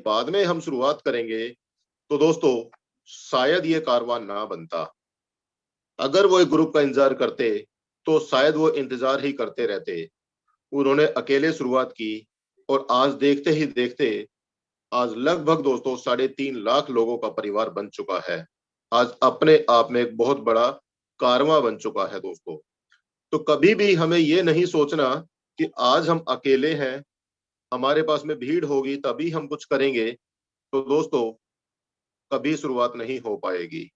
बाद में हम शुरुआत करेंगे तो दोस्तों शायद ये कारवां ना बनता। अगर वो एक ग्रुप का इंतजार करते तो शायद वो इंतजार ही करते रहते। उन्होंने अकेले शुरुआत की और आज देखते ही देखते आज लगभग दोस्तों 3.5 लाख लोगों का परिवार बन चुका है। आज अपने आप में एक बहुत बड़ा कारवां बन चुका है दोस्तों। तो कभी भी हमें ये नहीं सोचना कि आज हम अकेले हैं, हमारे पास में भीड़ होगी तभी हम कुछ करेंगे, तो दोस्तों कभी शुरुआत नहीं हो पाएगी।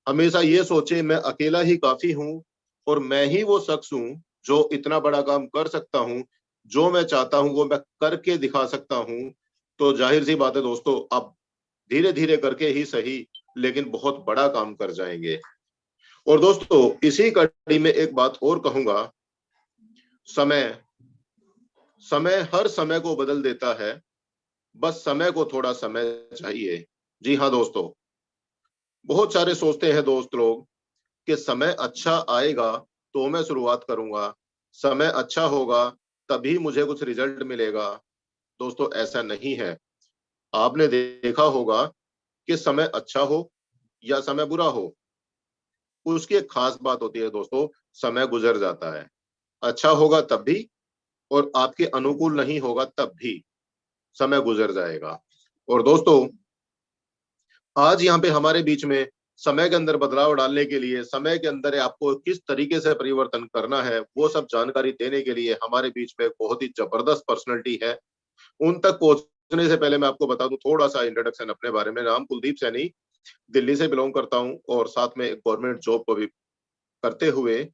हमेशा ये सोचे मैं अकेला ही काफी हूं और मैं ही वो शख्स हूं जो इतना बड़ा काम कर सकता हूं, जो मैं चाहता हूं वो मैं करके दिखा सकता हूं। तो जाहिर सी बात है दोस्तों, आप धीरे धीरे करके ही सही लेकिन बहुत बड़ा काम कर जाएंगे। और दोस्तों इसी कड़ी में एक बात और कहूंगा, समय समय हर समय को बदल देता है, बस समय को थोड़ा समय चाहिए। जी हाँ दोस्तों, बहुत सारे सोचते हैं दोस्त लोग कि समय अच्छा आएगा तो मैं शुरुआत करूंगा, समय अच्छा होगा तभी मुझे कुछ रिजल्ट मिलेगा। दोस्तों ऐसा नहीं है। आपने देखा होगा कि समय अच्छा हो या समय बुरा हो, उसकी एक खास बात होती है दोस्तों, समय गुजर जाता है। अच्छा होगा तब भी और आपके अनुकूल नहीं होगा तब भी समय गुजर जाएगा। और दोस्तों आज यहाँ पे हमारे बीच में समय के अंदर बदलाव डालने के लिए, समय के अंदर आपको किस तरीके से परिवर्तन करना है वो सब जानकारी देने के लिए हमारे बीच में बहुत ही जबरदस्त पर्सनैलिटी है। उन तक पहुंचने से पहले मैं आपको बता दूं थोड़ा सा इंट्रोडक्शन अपने बारे में। नाम कुलदीप सैनी, दिल्ली से बिलोंग करता हूं और साथ में एक गवर्नमेंट जॉब को भी करते हुए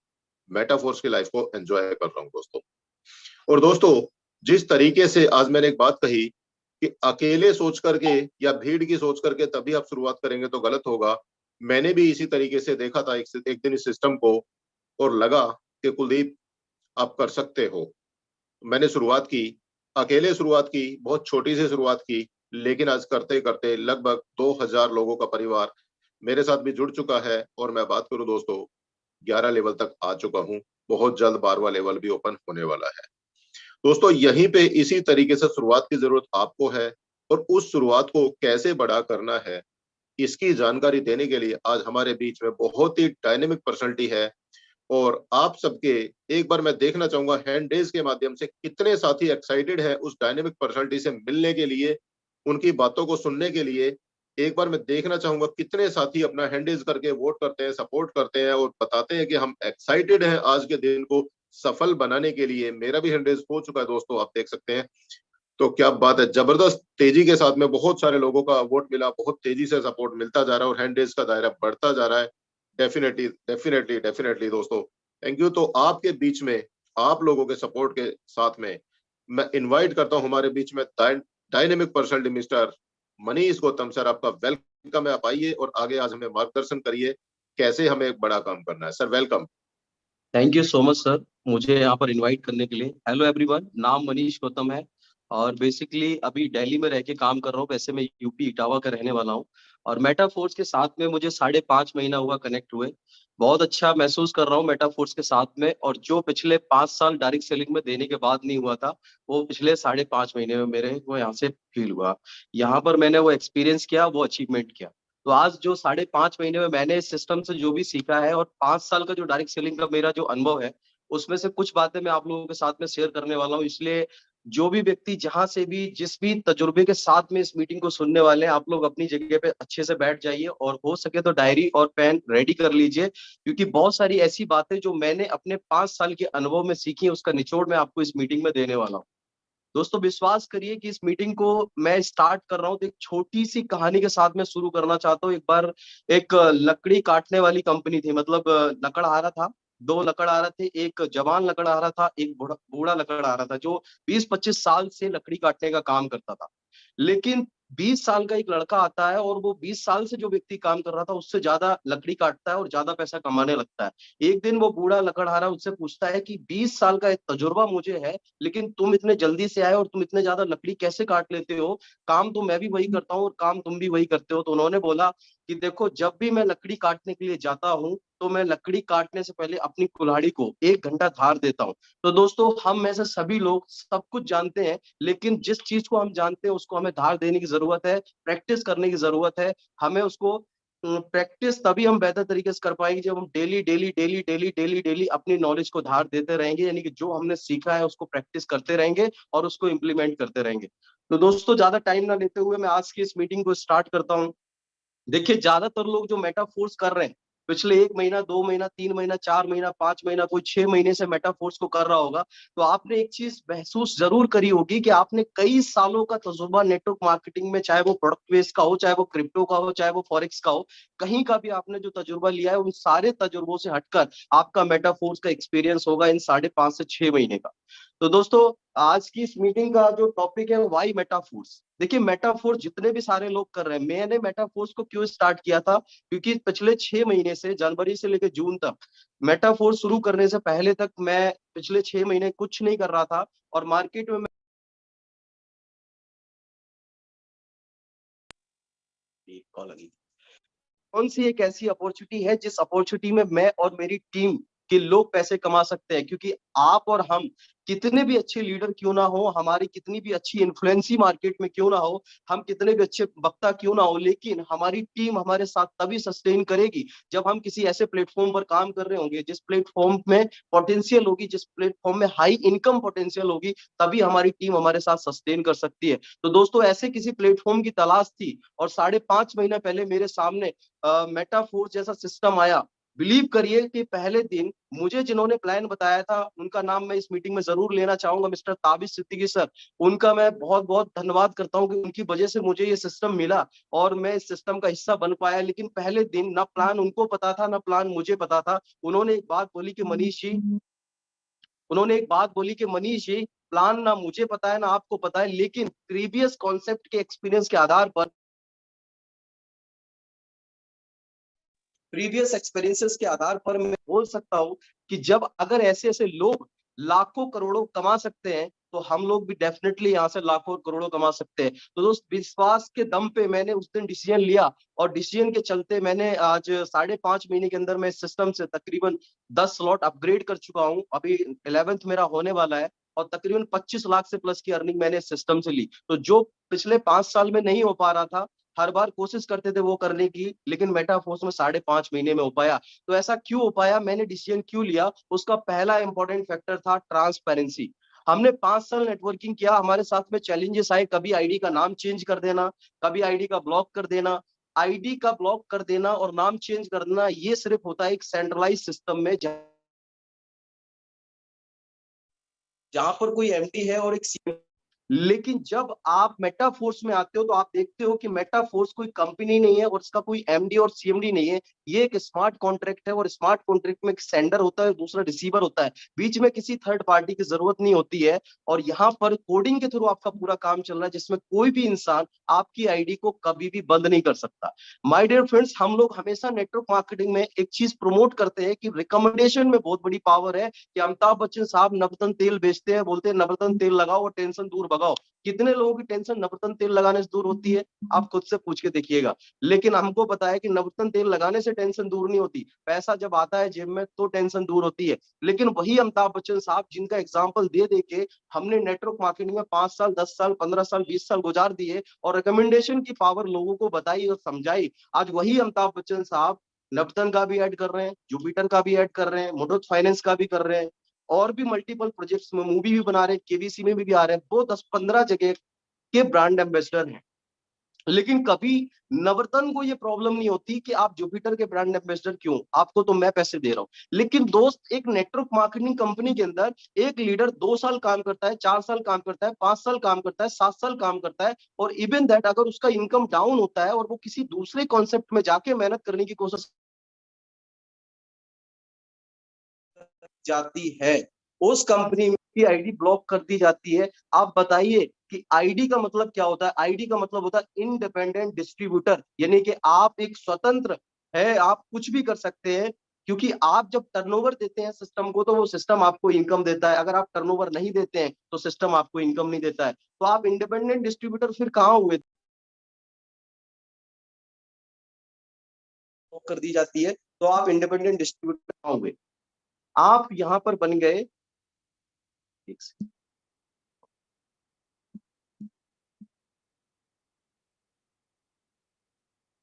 मेटाफोर्स की लाइफ को एंजॉय कर रहा हूं दोस्तों। और दोस्तों जिस तरीके से आज मैंने एक बात कही कि अकेले सोच करके या भीड़ की सोच करके तभी आप शुरुआत करेंगे तो गलत होगा। मैंने भी इसी तरीके से देखा था एक दिन इस सिस्टम को और लगा कि कुलदीप आप कर सकते हो। मैंने शुरुआत की, अकेले शुरुआत की, बहुत छोटी सी शुरुआत की, लेकिन आज करते करते लगभग 2000 लोगों का परिवार मेरे साथ भी जुड़ चुका है। और मैं बात करूं दोस्तों 11 लेवल तक आ चुका हूं, बहुत जल्द 12वां लेवल भी ओपन होने वाला है। दोस्तों यहीं पे इसी तरीके से शुरुआत की जरूरत आपको है और उस शुरुआत को कैसे बड़ा करना है इसकी जानकारी देने के लिए आज हमारे बीच में बहुत ही डायनेमिक पर्सनैलिटी है। और आप सबके एक बार मैं देखना चाहूंगा हैंड रेज के माध्यम से कितने साथी एक्साइटेड है उस डायनेमिक पर्सनैलिटी से मिलने के लिए, उनकी बातों को सुनने के लिए। एक बार मैं देखना चाहूंगा कितने साथी अपना हैंड रेज करके वोट करते हैं, सपोर्ट करते हैं और बताते हैं कि हम एक्साइटेड हैं आज के दिन को सफल बनाने के लिए। मेरा भी हैंड रेज हो चुका है दोस्तों, आप देख सकते हैं। तो क्या बात है, जबरदस्त तेजी के साथ में बहुत सारे लोगों का वोट मिला, बहुत तेजी से सपोर्ट मिलता जा रहा है और हैंड रेज का दायरा बढ़ता जा रहा है। डेफिनेटली डेफिनेटली डेफिनेटली दोस्तों थैंक यू। तो आपके बीच में आप लोगों के सपोर्ट के साथ में मैं इनवाइट करता हूं हमारे बीच में dynamic personality mister Manish Gautam sir. आपका वेलकम है, आप आइए और आगे आज हमें मार्गदर्शन करिए कैसे हमें एक बड़ा काम करना है। Sir welcome. Thank you so much sir, मुझे यहाँ पर इनवाइट करने के लिए। हेलो एवरीवन, नाम मनीष गौतम है और बेसिकली अभी दिल्ली में रह के काम कर रहा हूँ। वैसे मैं यूपी इटावा का रहने वाला हूँ और मेटाफोर्स के साथ में मुझे 5.5 महीना हुआ कनेक्ट हुए। बहुत अच्छा महसूस कर रहा हूँ मेटाफोर्स के साथ में, और जो पिछले 5 साल डायरेक्ट सेलिंग में देने के बाद नहीं हुआ था वो पिछले 5.5 महीने में मेरे को यहाँ से फील हुआ। यहाँ पर मैंने वो एक्सपीरियंस किया, वो अचीवमेंट किया। तो आज जो 5.5 महीने में मैंने इस सिस्टम से जो भी सीखा है और 5 साल का जो डायरेक्ट सेलिंग का मेरा जो अनुभव है, उसमें से कुछ बातें मैं आप लोगों के साथ में शेयर करने वाला हूँ। इसलिए जो भी व्यक्ति जहां से भी जिस भी तजुर्बे के साथ में इस मीटिंग को सुनने वाले हैं, आप लोग अपनी जगह पे अच्छे से बैठ जाइए और हो सके तो डायरी और पेन रेडी कर लीजिए, क्योंकि बहुत सारी ऐसी बातें जो मैंने अपने 5 साल के अनुभव में सीखी है उसका निचोड़ मैं आपको इस मीटिंग में देने वाला हूँ। दोस्तों विश्वास करिए कि इस मीटिंग को मैं स्टार्ट कर रहा हूँ तो एक छोटी सी कहानी के साथ में शुरू करना चाहता हूँ। एक बार एक लकड़ी काटने वाली कंपनी थी, मतलब लकड़हारा था। दो लकड़हारा थे, एक जवान लकड़हारा था, एक बूढ़ा बूढ़ा लकड़हारा था जो 20-25 साल से लकड़ी काटने का काम करता था। लेकिन 20 साल का एक लड़का आता है और वो 20 साल से जो व्यक्ति काम कर रहा था उससे ज्यादा लकड़ी काटता है और ज्यादा पैसा कमाने लगता है। एक दिन वो बूढ़ा लकड़हारा उससे पूछता है कि 20 साल का एक तजुर्बा मुझे है, लेकिन तुम इतने जल्दी से आए और तुम इतने ज्यादा लकड़ी कैसे काट लेते हो? काम तो मैं भी वही करता हूँ और काम तुम भी वही करते हो। तो उन्होंने बोला कि देखो जब भी मैं लकड़ी काटने के लिए जाता हूँ तो मैं लकड़ी काटने से पहले अपनी कुल्हाड़ी को 1 घंटा धार देता हूँ। तो दोस्तों हम में से सभी लोग सब कुछ जानते हैं, लेकिन जिस चीज को हम जानते हैं उसको हमें धार देने की जरूरत है, प्रैक्टिस करने की जरूरत है। हमें उसको प्रैक्टिस तभी हम बेहतर तरीके से कर पाएंगे जब हम daily daily daily daily daily daily अपनी नॉलेज को धार देते रहेंगे, यानी कि जो हमने सीखा है उसको प्रैक्टिस करते रहेंगे और उसको इम्प्लीमेंट करते रहेंगे। तो दोस्तों ज्यादा टाइम ना लेते हुए मैं आज की इस मीटिंग को स्टार्ट करता हूँ। देखिए ज्यादातर लोग जो मेटाफोर्स कर रहे हैं पिछले 1 महीना, 2 महीना, 3 महीना, 4 महीना, 5 महीना, कोई 6 महीने से मेटाफोर्स को कर रहा होगा, तो आपने एक चीज महसूस जरूर करी होगी कि आपने कई सालों का तजुर्बा नेटवर्क मार्केटिंग में, चाहे वो प्रोडक्ट बेस्ड का हो, चाहे वो क्रिप्टो का हो, चाहे वो फॉरेक्स का हो, कहीं का भी आपने जो तजुर्बा लिया है उन सारे तजुर्बों से हटकर आपका मेटाफोर्स का एक्सपीरियंस होगा इन 5.5 से 6 महीने का। तो दोस्तों आज की इस मीटिंग का जो टॉपिक है वाई मेटाफोर्स। देखिए मेटाफोर्स जितने भी सारे लोग कर रहे हैं, मैंने मेटाफोर्स को क्यों स्टार्ट किया था, क्योंकि पिछले 6 महीने से, जनवरी से लेकर जून तक, मेटाफोर्स शुरू करने से पहले तक मैं पिछले 6 महीने कुछ नहीं कर रहा था और मार्केट में कॉल लगी। कौन सी एक ऐसी अपॉर्चुनिटी है जिस अपॉर्चुनिटी में मैं और मेरी टीम के लोग पैसे कमा सकते हैं, क्योंकि आप और हम कितने भी अच्छे लीडर क्यों ना हो, हमारी कितनी भी अच्छी इन्फ्लुएंसी मार्केट में क्यों ना हो, हम कितने भी अच्छे वक्ता क्यों ना हो, लेकिन हमारी टीम हमारे साथ तभी सस्टेन करेगी जब हम किसी ऐसे प्लेटफॉर्म पर काम कर रहे होंगे जिस प्लेटफॉर्म में पोटेंशियल होगी, जिस प्लेटफॉर्म में हाई इनकम पोटेंशियल होगी, तभी हमारी टीम हमारे साथ सस्टेन कर सकती है। तो दोस्तों ऐसे किसी प्लेटफॉर्म की तलाश थी और 5.5 महीना पहले मेरे सामने मेटाफोर्स जैसा सिस्टम आया। बिलीव करिए कि पहले दिन मुझे जिन्होंने प्लान बताया था उनका नाम मैं इस मीटिंग में जरूर लेना चाहूंगा, मिस्टर ताबिश सिद्दीकी सर। उनका मैं बहुत बहुत धन्यवाद करता हूं कि उनकी वजह से मुझे ये सिस्टम मिला और मैं इस सिस्टम का हिस्सा बन पाया। लेकिन पहले दिन ना प्लान उनको पता था ना प्लान मुझे पता था। उन्होंने एक बात बोली कि मनीष जी, उन्होंने एक बात बोली कि मनीष जी, प्लान ना मुझे पता है ना आपको पता है, लेकिन प्रीवियस कॉन्सेप्ट के एक्सपीरियंस के आधार पर, प्रीवियस एक्सपीरियंसेस के आधार पर मैं बोल सकता हूं कि जब अगर ऐसे ऐसे लोग लाखों करोड़ों कमा सकते हैं तो हम लोग भी डेफिनेटली यहाँ से लाखों और करोड़ों कमा सकते हैं। तो दोस्त विश्वास के दम पे मैंने उस दिन डिसीजन लिया और डिसीजन के चलते मैंने आज 5.5 महीने के अंदर मैं इस सिस्टम से तकरीबन 10 स्लॉट अपग्रेड कर चुका हूँ। अभी 11th मेरा होने वाला है और तकरीबन 25 लाख से प्लस की अर्निंग मैंने इस सिस्टम से ली। तो जो पिछले 5 साल में नहीं हो पा रहा था, हर बार कोशिश करते थे वो करने की, लेकिन मेटाफोर्स में 5.5 महीने में हो पाया। तो ऐसा क्यों हो पाया, मैंने डिसीजन क्यों लिया, उसका पहला इंपॉर्टेंट फैक्टर था ट्रांसपेरेंसी। हमने 5 साल नेटवर्किंग किया, हमारे साथ में चैलेंजेस आए, कभी आईडी का नाम चेंज कर देना, कभी आईडी का ब्लॉक कर देना। आईडी का ब्लॉक कर देना और नाम चेंज कर देना ये सिर्फ होता है एक सेंट्रलाइज सिस्टम में, जहां पर कोई एमडी है और एक सीएम। लेकिन जब आप मेटाफोर्स में आते हो तो आप देखते हो कि मेटाफोर्स कोई कंपनी नहीं है और इसका कोई एमडी और सीएमडी नहीं है। ये एक स्मार्ट कॉन्ट्रैक्ट है और स्मार्ट कॉन्ट्रैक्ट में एक सेंडर होता है, दूसरा रिसीवर होता है, बीच में किसी थर्ड पार्टी की जरूरत नहीं होती है। और यहाँ पर कोडिंग के थ्रू आपका पूरा काम चल रहा है, जिसमें कोई भी इंसान आपकी आईडी को कभी भी बंद नहीं कर सकता। माय डियर फ्रेंड्स, हम लोग हमेशा नेटवर्क मार्केटिंग में एक चीज प्रमोट करते हैं कि रिकमेंडेशन में बहुत बड़ी पावर है। कि अमिताभ बच्चन साहब नवरत्न तेल बेचते हैं, बोलते हैं नवरत्न तेल लगाओ और टेंशन दूर भगाओ। कितने लोगों की टेंशन नवरत्न तेल लगाने से दूर होती है, आप खुद से पूछ के देखिएगा। लेकिन हमको पता है कि नवरत्न तेल लगाने से टेंशन दूर नहीं होती, पैसा जब आता है जेब में तो टेंशन दूर होती है। लेकिन वही अमिताभ बच्चन साहब जिनका एग्जाम्पल दे दे के हमने नेटवर्क मार्केटिंग में 5 साल, 10 साल, 15 साल, 20 साल गुजार दिए और रिकमेंडेशन की पावर लोगों को बताई और समझाई, आज वही अमिताभ बच्चन साहब नवरत्न का भी ऐड कर रहे हैं, जुपिटर का भी ऐड कर रहे हैं, मुथूट फाइनेंस का भी कर रहे हैं, और भी मल्टीपल प्रोजेक्ट्स में मूवी भी बना रहे हैं, केवीसी में भी आ रहे हैं, वो 10-15 जगह के ब्रांड एम्बेसडर हैं। लेकिन कभी नवरत्न को ये प्रॉब्लम नहीं होती कि आप जुपिटर के ब्रांड एम्बेसडर क्यों, आपको तो मैं पैसे दे रहा हूं। लेकिन दोस्त एक नेटवर्क मार्केटिंग कंपनी के अंदर एक लीडर 2 साल काम करता है, 4 साल काम करता है, 5 साल काम करता है, 7 साल काम करता है, और इवन दैट अगर उसका इनकम डाउन होता है और वो किसी दूसरे कॉन्सेप्ट में जाके मेहनत करने की कोशिश जाती है, उस कंपनी की आईडी ब्लॉक कर दी जाती है। आप बताइए कि आईडी का मतलब क्या होता है। आईडी का मतलब होता है इंडिपेंडेंट डिस्ट्रीब्यूटर, यानी कि आप एक स्वतंत्र है, आप कुछ भी कर सकते हैं। क्योंकि आप जब टर्नओवर देते हैं सिस्टम को तो वो सिस्टम आपको इनकम देता है, अगर आप टर्नओवर नहीं देते हैं तो सिस्टम आपको इनकम नहीं देता है। तो आप इंडिपेंडेंट डिस्ट्रीब्यूटर फिर कहाँ हुए। कर दी जाती है तो आप इंडिपेंडेंट डिस्ट्रीब्यूटर होंगे। आप यहाँ पर बन गए, एक सेकंड,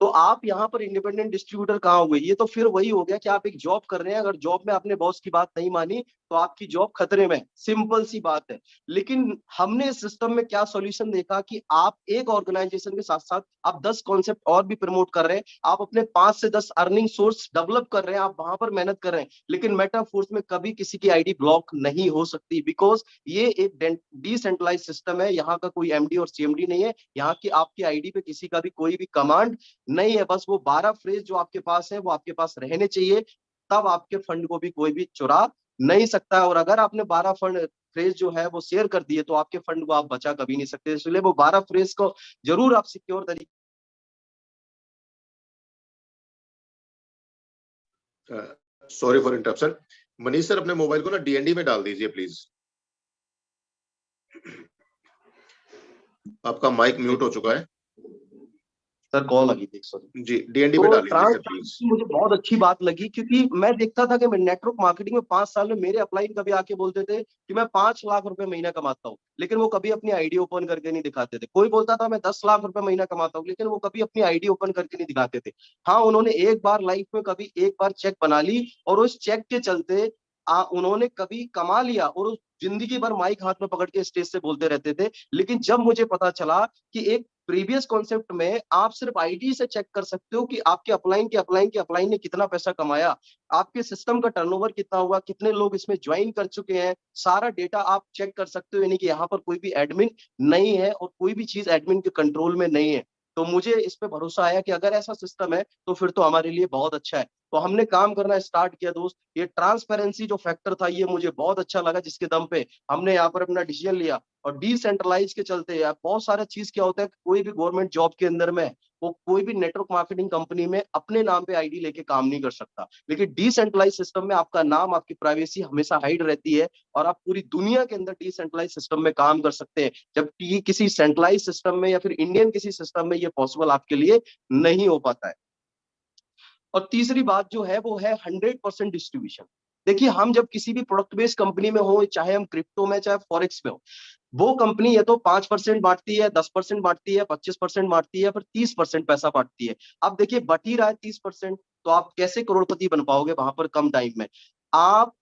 तो आप यहाँ पर इंडिपेंडेंट डिस्ट्रीब्यूटर कहाँ हुए? ये तो फिर वही हो गया कि आप एक जॉब कर रहे हैं, अगर जॉब में आपने बॉस की बात नहीं मानी तो आपकी जॉब खतरे में, सिंपल सी बात है। लेकिन हमने इस सिस्टम में क्या सॉल्यूशन देखा कि आप एक ऑर्गेनाइजेशन के साथ साथ आप 10 कॉन्सेप्ट और भी प्रमोट कर रहे हैं, आप अपने 5 से 10 अर्निंग सोर्स डेवलप कर रहे हैं, आप वहां पर मेहनत कर रहे हैं, लेकिन मेटाफोर्स में कभी किसी की आईडी ब्लॉक नहीं हो सकती, बिकॉज ये एक डिसेंट्रलाइज सिस्टम है। यहाँ का कोई एमडी और सीएमडी नहीं है, यहाँ की आपकी आईडी पे किसी का भी कोई भी कमांड नहीं है। बस वो 12 फ्रेज जो आपके पास है वो आपके पास रहने चाहिए, तब आपके फंड को भी कोई भी चुरा नहीं सकता है। और अगर आपने 12 फंड फ्रेज जो है वो शेयर कर दिए तो आपके फंड को आप बचा कभी नहीं सकते, इसलिए वो 12 फ्रेज को जरूर आप सिक्योर तरीके। Sorry for interruption. Manish sir, अपने मोबाइल को ना डीएनडी में डाल दीजिए प्लीज। आपका माइक म्यूट हो चुका है। सर कॉल आ गई थी, सॉरी जी, डीएनडी में तो डाल दीजिए सर प्लीज। ट्रांसपेरेंसी मुझे बहुत अच्छी बात लगी, क्योंकि मैं देखता था कि मैं नेटवर्क मार्केटिंग में 5 साल में मेरे अपलाइन कभी आके बोलते थे कि मैं 5 लाख रुपए महीना कमाता हूँ, लेकिन वो कभी अपनी आईडी ओपन करके नहीं दिखाते थे। कोई बोलता था मैं 10 लाख रुपए महीना कमाता हूँ, लेकिन वो कभी अपनी आईडी ओपन करके नहीं दिखाते थे। हाँ, उन्होंने एक बार लाइफ में कभी एक बार चेक बना ली और उस चेक के चलते उन्होंने कभी कमा लिया और उस जिंदगी भर माइक हाथ में पकड़ के स्टेज से बोलते रहते थे। लेकिन जब मुझे पता चला कि एक प्रीवियस कॉन्सेप्ट में आप सिर्फ आईडी से चेक कर सकते हो कि आपके अपलाइन ने कितना पैसा कमाया, आपके सिस्टम का टर्नओवर कितना हुआ, कितने लोग इसमें ज्वाइन कर चुके हैं, सारा डेटा आप चेक कर सकते हो। यानी कि यहाँ पर कोई भी एडमिन नहीं है और कोई भी चीज एडमिन के कंट्रोल में नहीं है। तो मुझे इस पे भरोसा आया कि अगर ऐसा सिस्टम है तो फिर तो हमारे लिए बहुत अच्छा है। तो हमने काम करना स्टार्ट किया दोस्त। ये ट्रांसपेरेंसी जो फैक्टर था ये मुझे बहुत अच्छा लगा, जिसके दम पे हमने यहाँ पर अपना डिसीजन लिया। और डिसेंट्रलाइज के चलते यार बहुत सारा चीज क्या होता है, कोई भी गवर्नमेंट जॉब के अंदर में वो कोई भी नेटवर्क मार्केटिंग कंपनी में अपने नाम पे आईडी लेके काम नहीं कर सकता, लेकिन डिसेंट्रलाइज सिस्टम में आपका नाम, आपकी प्राइवेसी हमेशा हाइड रहती है और आप पूरी दुनिया के अंदर डिसेंट्रलाइज सिस्टम में काम कर सकते हैं, जबकि किसी सेंट्रलाइज सिस्टम में या फिर इंडियन किसी सिस्टम में ये पॉसिबल आपके लिए नहीं हो पाता है। और तीसरी बात जो है वो है 100% डिस्ट्रीब्यूशन। देखिए, हम जब किसी भी प्रोडक्ट बेस्ड कंपनी में हो, चाहे हम क्रिप्टो में चाहे फॉरेक्स में हो, वो कंपनी या तो 5% बांटती है, 10% बांटती है, 25% बांटती है, फिर 30% पैसा बांटती है। अब देखिए बट ही रहा है 30%, तो आप कैसे करोड़पति बन पाओगे वहां पर कम टाइम में? आप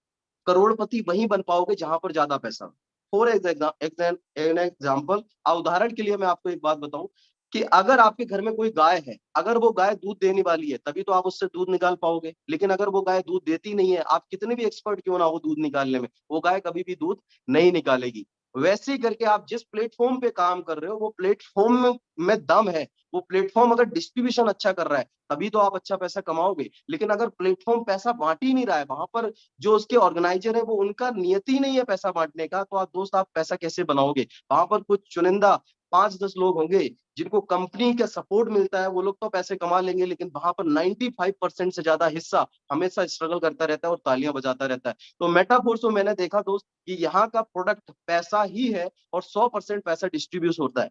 करोड़पति वहीं बन पाओगे जहां पर ज्यादा पैसा। फॉर एग्जाम्पल, उदाहरण के लिए मैं आपको एक बात बताऊं कि अगर आपके घर में कोई गाय है, अगर वो गाय दूध देने वाली है तभी तो आप उससे दूध निकाल पाओगे, लेकिन अगर वो गाय दूध देती नहीं है, आप कितने भी एक्सपर्ट क्यों ना हो दूध निकालने में, वो गाय कभी भी दूध नहीं निकालेगी। वैसे ही करके आप जिस प्लेटफॉर्म पे काम कर रहे हो वो प्लेटफॉर्म में दम है। वो प्लेटफॉर्म अगर डिस्ट्रीब्यूशन अच्छा कर रहा है तभी तो आप अच्छा पैसा कमाओगे, लेकिन अगर प्लेटफॉर्म पैसा बांट ही नहीं रहा है, वहां पर जो उसके ऑर्गेनाइजर है वो उनका नियत ही नहीं है पैसा बांटने का, तो आप दोस्त आप पैसा कैसे बनाओगे? वहां पर कुछ चुनिंदा 5-10 लोग होंगे जिनको कंपनी का सपोर्ट मिलता है, वो लोग तो पैसे कमा लेंगे, लेकिन वहां पर 95% से ज्यादा हिस्सा हमेशा स्ट्रगल करता रहता है और तालियां बजाता रहता है। तो मेटाफोर्स में मैंने देखा दोस्त कि यहाँ का प्रोडक्ट पैसा ही है और 100% पैसा डिस्ट्रीब्यूट होता है।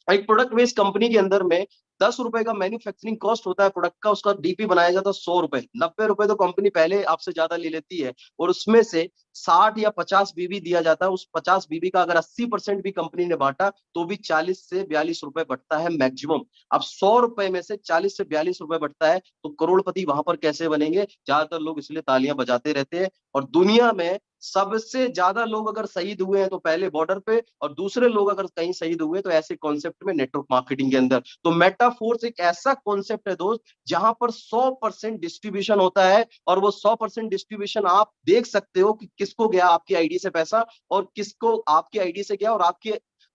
एक प्रोडक्ट बेस्ड कंपनी के अंदर में 10 रुपए का मैन्युफैक्चरिंग कॉस्ट होता है प्रोडक्ट का, उसका डीपी बनाया जाता है 100 रुपए, 90 रुपए तो कंपनी पहले आपसे ज्यादा ले लेती है और उसमें से 60 या 50 बीबी दिया जाता है। उस 50 बीबी का अगर 80% भी कंपनी ने बांटा तो भी 40 से 42 रुपए बढ़ता है मैक्सिमम। अब 100 रुपए में से 40 से 42 रुपए बढ़ता है तो करोड़पति वहां पर कैसे बनेंगे? ज्यादातर लोग इसलिए तालियां बजाते रहते हैं। और दुनिया में सबसे ज्यादा लोग अगर शहीद हुए हैं तो पहले बॉर्डर पे, और दूसरे लोग अगर कहीं शहीद हुए तो ऐसे कॉन्सेप्ट में नेटवर्क मार्केटिंग के अंदर। तो मेटाफोर्स एक ऐसा कॉन्सेप्ट है दोस्त जहां पर 100% डिस्ट्रीब्यूशन होता है, और वो 100% डिस्ट्रीब्यूशन आप देख सकते हो कि किसको गया आपकी आईडी से पैसा और किसको आपकी आईडी से गया, और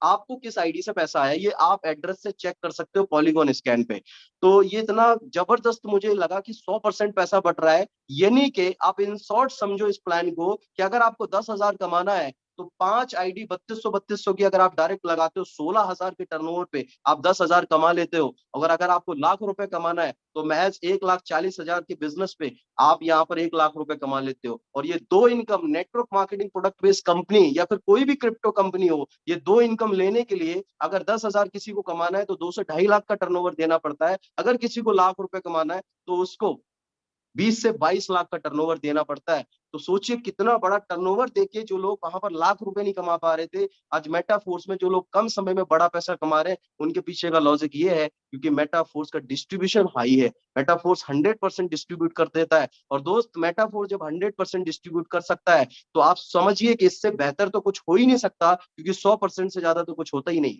आपको किस आईडी से पैसा आया ये आप एड्रेस से चेक कर सकते हो पॉलीगॉन स्कैन पे। तो ये इतना जबरदस्त मुझे लगा कि 100% पैसा बढ़ रहा है, यानी कि आप इन शॉर्ट समझो इस प्लान को कि अगर आपको 10,000 कमाना है तो 5 आईडी 3200 की अगर आप डायरेक्ट लगाते हो 16,000 के टर्नओवर पे आप 10,000 कमा लेते हो। अगर आपको लाख रुपए कमाना है तो महज 1,40,000 के बिजनेस पे आप यहाँ पर 1 लाख रुपए कमा लेते हो। और ये दो income, network marketing product based company या फिर कोई भी क्रिप्टो कंपनी हो, ये दो इनकम लेने के लिए अगर 10,000 किसी को कमाना है तो 2 से 2.5 लाख का टर्नओवर देना पड़ता है। अगर किसी को लाख रुपए कमाना है तो उसको 20 से 22 लाख का टर्नओवर देना पड़ता है। तो सोचिए कितना बड़ा टर्नओवर देके जो लोग वहां पर लाख रुपए नहीं कमा पा रहे थे, आज मेटाफोर्स में जो लोग कम समय में बड़ा पैसा कमा रहे हैं, उनके पीछे का लॉजिक ये है क्योंकि मेटाफोर्स का डिस्ट्रीब्यूशन हाई है। मेटाफोर्स 100% डिस्ट्रीब्यूट कर देता है। और दोस्त, मेटाफोर्स जब 100% डिस्ट्रीब्यूट कर सकता है तो आप समझिए कि इससे बेहतर तो कुछ हो ही नहीं सकता, क्योंकि 100% से ज्यादा तो कुछ होता ही नहीं।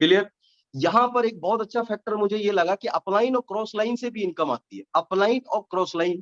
क्लियर? यहां पर एक बहुत अच्छा फैक्टर मुझे ये लगा कि अपलाइन और क्रॉस लाइन से भी इनकम आती है। अपलाइन और क्रॉस लाइन,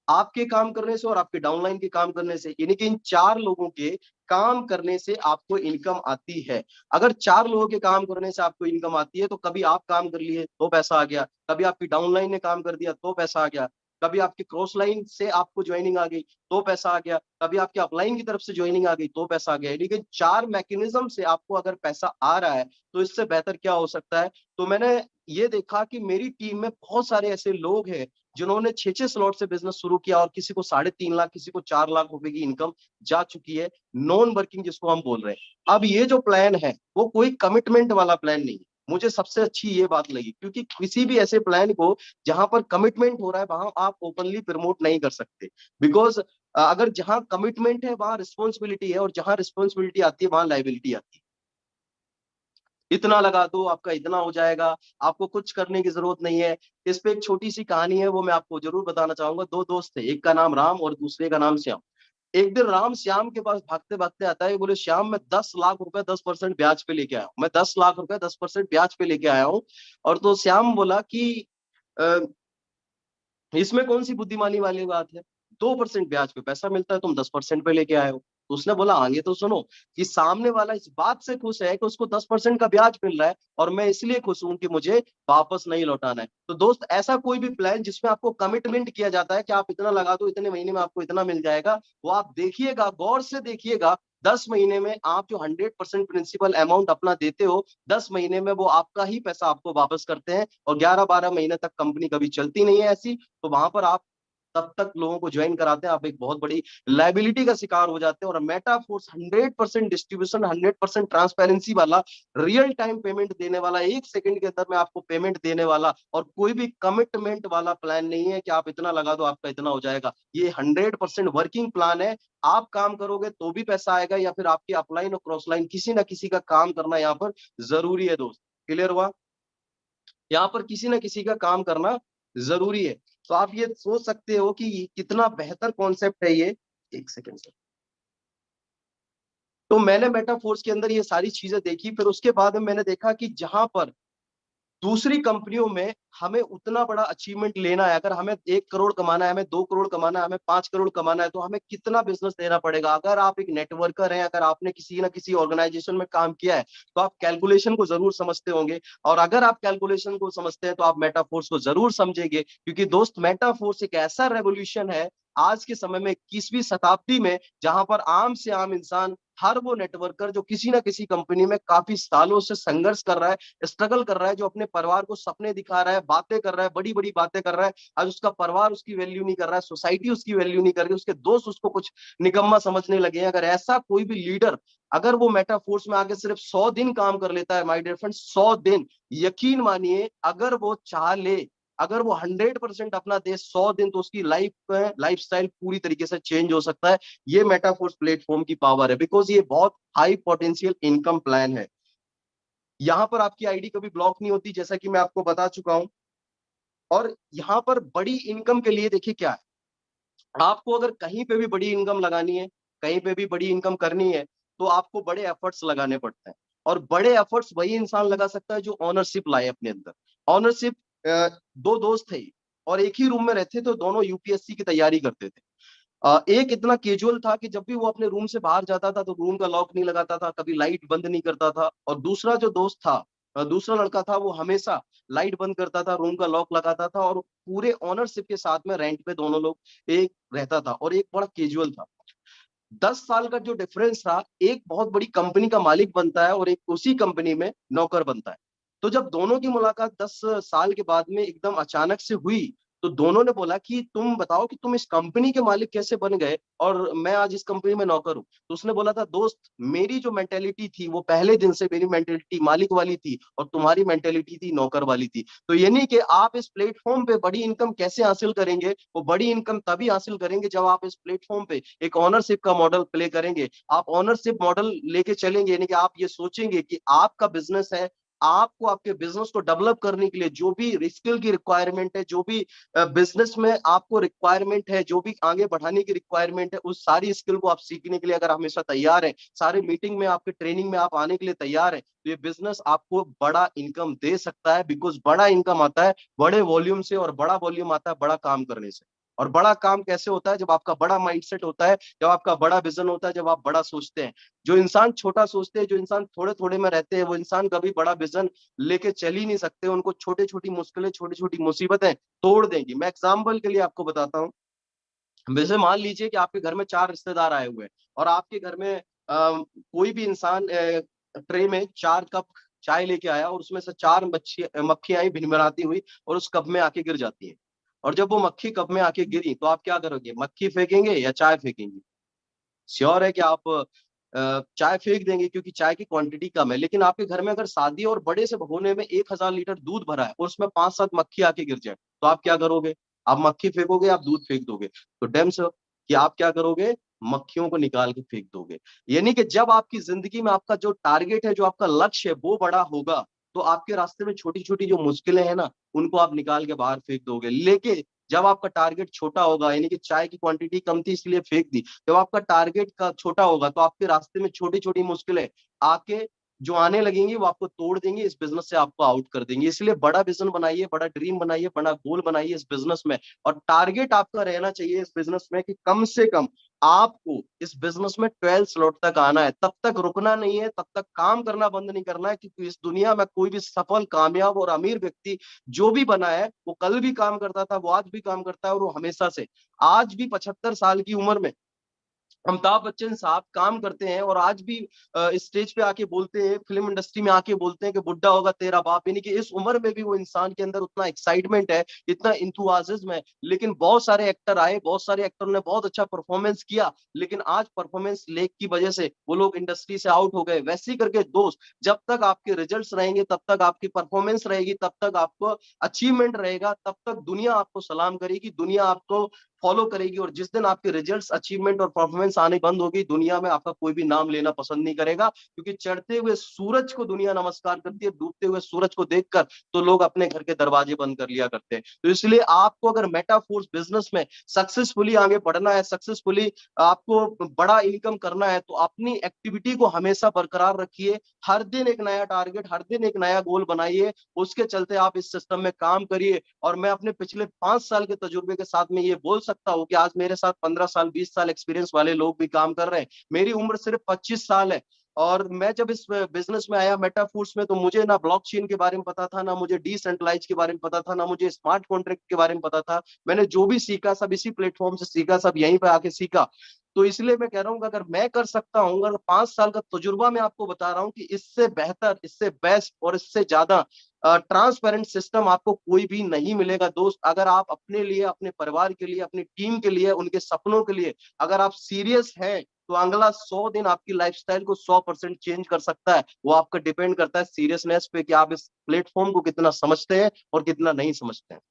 आपके काम करने से और आपके डाउनलाइन के काम करने से, यानी कि इन 4 लोगों के काम करने से आपको इनकम आती है। अगर 4 लोगों के काम करने से आपको इनकम आती है तो कभी आप काम कर लिए तो पैसा आ गया, कभी आपकी डाउनलाइन ने काम कर दिया तो पैसा आ गया, कभी आपकी क्रॉस लाइन से आपको ज्वाइनिंग आ गई तो पैसा आ गया, कभी आपके अपलाइन की तरफ से ज्वाइनिंग आ गई तो पैसा आ गया। यानी कि 4 मैकेनिज्म से आपको अगर पैसा आ रहा है तो इससे बेहतर क्या हो सकता है। तो मैंने ये देखा कि मेरी टीम में बहुत सारे ऐसे लोग हैं जिन्होंने 6-6 स्लॉट से बिजनेस शुरू किया और किसी को 3.5 लाख, किसी को 4 लाख रुपए की इनकम जा चुकी है, नॉन वर्किंग जिसको हम बोल रहे हैं। अब ये जो प्लान है वो कोई कमिटमेंट वाला प्लान नहीं है। मुझे सबसे अच्छी ये बात लगी, क्योंकि किसी भी ऐसे प्लान को जहां पर कमिटमेंट हो रहा है वहां आप ओपनली प्रमोट नहीं कर सकते। बिकॉज अगर जहां कमिटमेंट है वहां रिस्पॉन्सिबिलिटी है, और जहां रिस्पॉन्सिबिलिटी आती है वहां लाइबिलिटी आती है। इतना लगा दो आपका इतना हो जाएगा, आपको कुछ करने की जरूरत नहीं है। इस पे एक छोटी सी कहानी है, वो मैं आपको जरूर बताना चाहूंगा। 2 दोस्त थे, एक का नाम राम और दूसरे का नाम श्याम। एक दिन राम श्याम के पास भागते भागते आता है, बोले श्याम मैं 10 लाख रुपए 10% ब्याज पे लेके आया हूँ, मैं 10 लाख रुपए 10% ब्याज पे लेके आया हूँ। और तो श्याम बोला कि "अ, इसमें कौन सी बुद्धिमानी वाली बात है, 2% ब्याज पे पैसा मिलता है, तुम 10% पे लेके आए हो। तो उसने बोला आगे तो सुनो, कि सामने वाला इस बात से खुश है कि उसको 10% का ब्याज मिल रहा है, और मैं इसलिए खुश हूं कि मुझे वापस नहीं लौटाना है। तो दोस्त, ऐसा कोई भी प्लान जिसमें आपको कमिटमेंट किया जाता है कि आप इतना लगा दो, इतने महीने में आपको इतना मिल जाएगा, वो आप देखिएगा, गौर से देखिएगा, 10 महीने में आप जो 100% प्रिंसिपल अमाउंट अपना देते हो, 10 महीने में वो आपका ही पैसा आपको वापस करते हैं। और 11-12 महीने तक कंपनी कभी चलती नहीं है ऐसी, तो वहां पर आप तब तक लोगों को ज्वाइन कराते हैं, आप एक बहुत बड़ी लाइबिलिटी का शिकार हो जाते हैं। और मेटाफोर्स 100% डिस्ट्रीब्यूशन, 100% ट्रांसपेरेंसी वाला, रियल टाइम पेमेंट देने वाला, 1 सेकंड के अंदर में आपको पेमेंट देने वाला, और कोई भी कमिटमेंट वाला प्लान नहीं है कि आप इतना लगा दो आपका इतना हो जाएगा। ये 100% वर्किंग प्लान है। आप काम करोगे तो भी पैसा आएगा, या फिर आपकी अपलाइन और क्रॉस लाइन किसी ना किसी का काम करना यहाँ पर जरूरी है दोस्त। क्लियर हुआ? यहाँ पर किसी ना किसी का काम करना जरूरी है। तो आप ये सोच सकते हो कि कितना बेहतर कॉन्सेप्ट है ये। 1 सेकंड सर। तो मैंने मेटाफोर्स के अंदर ये सारी चीजें देखी, फिर उसके बाद में मैंने देखा कि जहां पर दूसरी कंपनियों में हमें उतना बड़ा अचीवमेंट लेना है, अगर हमें 1 करोड़ कमाना है, हमें 2 करोड़ कमाना है, हमें 5 करोड़ कमाना है, तो हमें कितना बिजनेस देना पड़ेगा। अगर आप एक नेटवर्कर हैं, अगर आपने किसी ना किसी ऑर्गेनाइजेशन में काम किया है, तो आप कैलकुलेशन को जरूर समझते होंगे। और अगर आप कैलकुलेशन को समझते हैं तो आप मेटाफोर्स को जरूर समझेंगे, क्योंकि दोस्त, मेटाफोर्स एक ऐसा रेवोल्यूशन है आज के समय में, 21वीं शताब्दी में, जहां पर आम से आम इंसान, हर वो नेटवर्कर जो किसी ना किसी कंपनी में काफी सालों से संघर्ष कर रहा है, स्ट्रगल कर रहा है, जो अपने परिवार को सपने दिखा रहा है, बातें कर रहा है, बड़ी बड़ी बातें कर रहा है, आज उसका परिवार उसकी वैल्यू नहीं कर रहा है, सोसाइटी उसकी वैल्यू नहीं कर रही, उसके दोस्त उसको कुछ निकम्मा समझने लगे हैं। अगर ऐसा कोई भी लीडर, अगर वो मेटाफोर्स में आके सिर्फ 100 दिन काम कर लेता है माय डियर फ्रेंड, 100 दिन, यकीन मानिए, अगर वो चाह ले, अगर वो 100% अपना दे 100 दिन, तो उसकी लाइफ स्टाइल पूरी तरीके से चेंज हो सकता है। ये मेटाफोर्स प्लेटफॉर्म की पावर है, बिकॉज ये बहुत हाई पोटेंशियल इनकम प्लान है। यहाँ पर आपकी आईडी कभी ब्लॉक नहीं होती, जैसा कि मैं आपको बता चुका हूं। और यहाँ पर बड़ी इनकम के लिए देखिए क्या है, आपको अगर कहीं पे भी बड़ी इनकम लगानी है, कहीं पे भी बड़ी इनकम करनी है, तो आपको बड़े एफर्ट्स लगाने पड़ते हैं। और बड़े एफर्ट्स वही इंसान लगा सकता है जो ऑनरशिप लाए अपने अंदर। ऑनरशिप, 2 दोस्त थे और एक ही रूम में रहते थे, तो दोनों यूपीएससी की तैयारी करते थे। एक इतना कैजुअल था कि जब भी वो अपने रूम से बाहर जाता था तो रूम का लॉक नहीं लगाता था, कभी लाइट बंद नहीं करता था। और दूसरा जो दोस्त था, दूसरा लड़का था, वो हमेशा लाइट बंद करता था, रूम का लॉक लगाता था, और पूरे ऑनरशिप के साथ में रेंट पे दोनों लोग एक रहता था, और एक बड़ा कैजुअल था। 10 साल का जो डिफरेंस था, एक बहुत बड़ी कंपनी का मालिक बनता है और एक उसी कंपनी में नौकर बनता है। तो जब दोनों की मुलाकात 10 साल के बाद में एकदम अचानक से हुई, तो दोनों ने बोला कि तुम बताओ कि तुम इस कंपनी के मालिक कैसे बन गए और मैं आज इस कंपनी में नौकर हूँ। तो उसने बोला था, दोस्त मेरी जो मेंटेलिटी थी वो पहले दिन से मेरी मेंटेलिटी मालिक वाली थी और तुम्हारी मेंटेलिटी थी नौकर वाली थी। तो ये नहीं कि आप इस प्लेटफॉर्म पे बड़ी इनकम कैसे हासिल करेंगे, वो बड़ी इनकम तभी हासिल करेंगे जब आप इस प्लेटफॉर्म पे एक ऑनरशिप का मॉडल प्ले करेंगे। आप ऑनरशिप मॉडल लेके चलेंगे, यानी कि आप ये सोचेंगे कि आपका बिजनेस है, आपको आपके बिजनेस को डेवलप करने के लिए जो भी स्किल की रिक्वायरमेंट है, जो भी बिजनेस में आपको रिक्वायरमेंट है, जो भी आगे बढ़ाने की रिक्वायरमेंट है, उस सारी स्किल को आप सीखने के लिए अगर हमेशा तैयार है, सारे मीटिंग में आपके ट्रेनिंग में आप आने के लिए तैयार है, तो ये बिजनेस आपको बड़ा इनकम दे सकता है। बिकॉज बड़ा इनकम आता है बड़े वॉल्यूम से, और बड़ा वॉल्यूम आता है बड़ा काम करने से। और बड़ा काम कैसे होता है? जब आपका बड़ा माइंडसेट होता है, जब आपका बड़ा विजन होता है, जब आप बड़ा सोचते हैं। जो इंसान छोटा सोचते हैं, जो इंसान थोड़े थोड़े में रहते हैं, वो इंसान कभी बड़ा विजन लेके चल ही नहीं सकते। उनको छोटी छोटी मुश्किलें, छोटी छोटी मुसीबतें तोड़ देंगी। मैं एग्जाम्पल के लिए आपको बताता हूँ। वैसे मान लीजिए कि आपके घर में 4 रिश्तेदार आए हुए हैं और आपके घर में कोई भी इंसान ट्रे में 4 कप चाय लेके आया और उसमें से 4 मक्खियां आई भिनभिनाती हुई और उस कप में आके गिर जाती है। और जब वो मक्खी कप में आके गिरी तो आप क्या करोगे? मक्खी फेंकेंगे या चाय फेंकेंगे? श्योर है कि आप चाय फेंक देंगे, क्योंकि चाय की क्वांटिटी कम है। लेकिन आपके घर में अगर शादी और बड़े से भगोने में 1000 लीटर दूध भरा है और उसमें 5-7 मक्खी आके गिर जाए, तो आप क्या करोगे? आप मक्खी फेंकोगे, आप दूध फेंक दोगे? तो डैम श्योर कि आप क्या करोगे? मक्खियों को निकाल के फेंक दोगे। यानी कि जब आपकी जिंदगी में आपका जो टारगेट है, जो आपका लक्ष्य है, वो बड़ा होगा, तो आपके रास्ते में छोटी छोटी जो मुश्किलें हैं ना, उनको आप निकाल के बाहर फेंक दोगे। लेकिन जब आपका टारगेट छोटा होगा, यानी कि चाय की क्वांटिटी कम थी इसलिए फेंक दी, जब आपका टारगेट का छोटा होगा तो आपके रास्ते में छोटी छोटी मुश्किलें आके जो आने लगेंगी वो आपको तोड़ देंगी, इस बिजनेस से आपको आउट कर देंगी। इसलिए बड़ा विजन बनाइए, बड़ा ड्रीम बनाइए, बड़ा गोल बनाइए इस बिजनेस में। और टारगेट आपका रहना चाहिए इस बिजनेस में कि कम से कम आपको इस बिजनेस में 12 स्लॉट तक आना है। तब तक रुकना नहीं है, तब तक काम करना बंद नहीं करना है, क्योंकि इस दुनिया में कोई भी सफल, कामयाब और अमीर व्यक्ति जो भी बना है, वो कल भी काम करता था, वो आज भी काम करता है, और वो हमेशा से आज भी 75 साल की उम्र में अमिताभ बच्चन साहब काम करते हैं और आज भी स्टेज पे आके बोलते हैं, फिल्म इंडस्ट्री में आके बोलते हैं कि बुढ़ा होगा तेरा बाप। यानी कि इस उम्र में भी वो इंसान के अंदर उतना एक्साइटमेंट है, इतना इंथुजियाज्म है। लेकिन बहुत सारे एक्टर आए, बहुत सारे एक्टरों ने बहुत अच्छा परफॉर्मेंस किया, लेकिन आज परफॉर्मेंस लेक की वजह से वो लोग इंडस्ट्री से आउट हो गए। वैसे ही करके दोस्त, जब तक आपके रिजल्ट्स रहेंगे, तब तक आपकी परफॉर्मेंस रहेगी, तब तक आपको अचीवमेंट रहेगा, तब तक दुनिया आपको सलाम करेगी, दुनिया आपको फॉलो करेगी। और जिस दिन आपके रिजल्ट्स, अचीवमेंट और परफॉर्मेंस आने बंद होगी, दुनिया में आपका कोई भी नाम लेना पसंद नहीं करेगा, क्योंकि चढ़ते हुए सूरज को दुनिया नमस्कार करती है, डूबते हुए सूरज को देखकर तो लोग अपने घर के दरवाजे बंद कर लिया करते हैं। तो इसलिए आपको अगर मेटाफोर्स बिजनेस में सक्सेसफुली आगे बढ़ना है, सक्सेसफुली आपको बड़ा इनकम करना है, तो अपनी एक्टिविटी को हमेशा बरकरार रखिए। हर दिन एक नया टारगेट, हर दिन एक नया गोल बनाइए, उसके चलते आप इस सिस्टम में काम करिए। और मैं अपने पिछले 5 साल के तजुर्बे के साथ में ये बोल सकता हूँ कि आज मेरे साथ 15 साल, 20 साल एक्सपीरियंस वाले लोग भी काम कर रहे हैं। मेरी उम्र सिर्फ 25 साल है। और मैं जब इस बिजनेस में आया मेटाफूड्स में, तो मुझे ना ब्लॉकचेन के बारे में पता था, ना मुझे डिसेंट्रलाइज के बारे में पता था, ना मुझे स्मार्ट कॉन्ट्रैक्ट के बारे में पता था। मैंने जो भी सीखा सब इसी प्लेटफॉर्म से सीखा, सब यहीं पे आके सीखा। तो इसलिए मैं कह रहा हूँ कि अगर मैं कर सकता हूँ, अगर 5 साल का तजुर्बा मैं आपको बता रहा हूँ, कि इससे बेहतर, इससे बेस्ट और इससे ज्यादा ट्रांसपेरेंट सिस्टम आपको कोई भी नहीं मिलेगा दोस्त। अगर आप अपने लिए, अपने परिवार के लिए, अपनी टीम के लिए, उनके सपनों के लिए अगर आप सीरियस हैं, तो अगला 100 दिन आपकी लाइफस्टाइल को 100% चेंज कर सकता है। वो आपका डिपेंड करता है सीरियसनेस पे, कि आप इस प्लेटफॉर्म को कितना समझते हैं और कितना नहीं समझते हैं।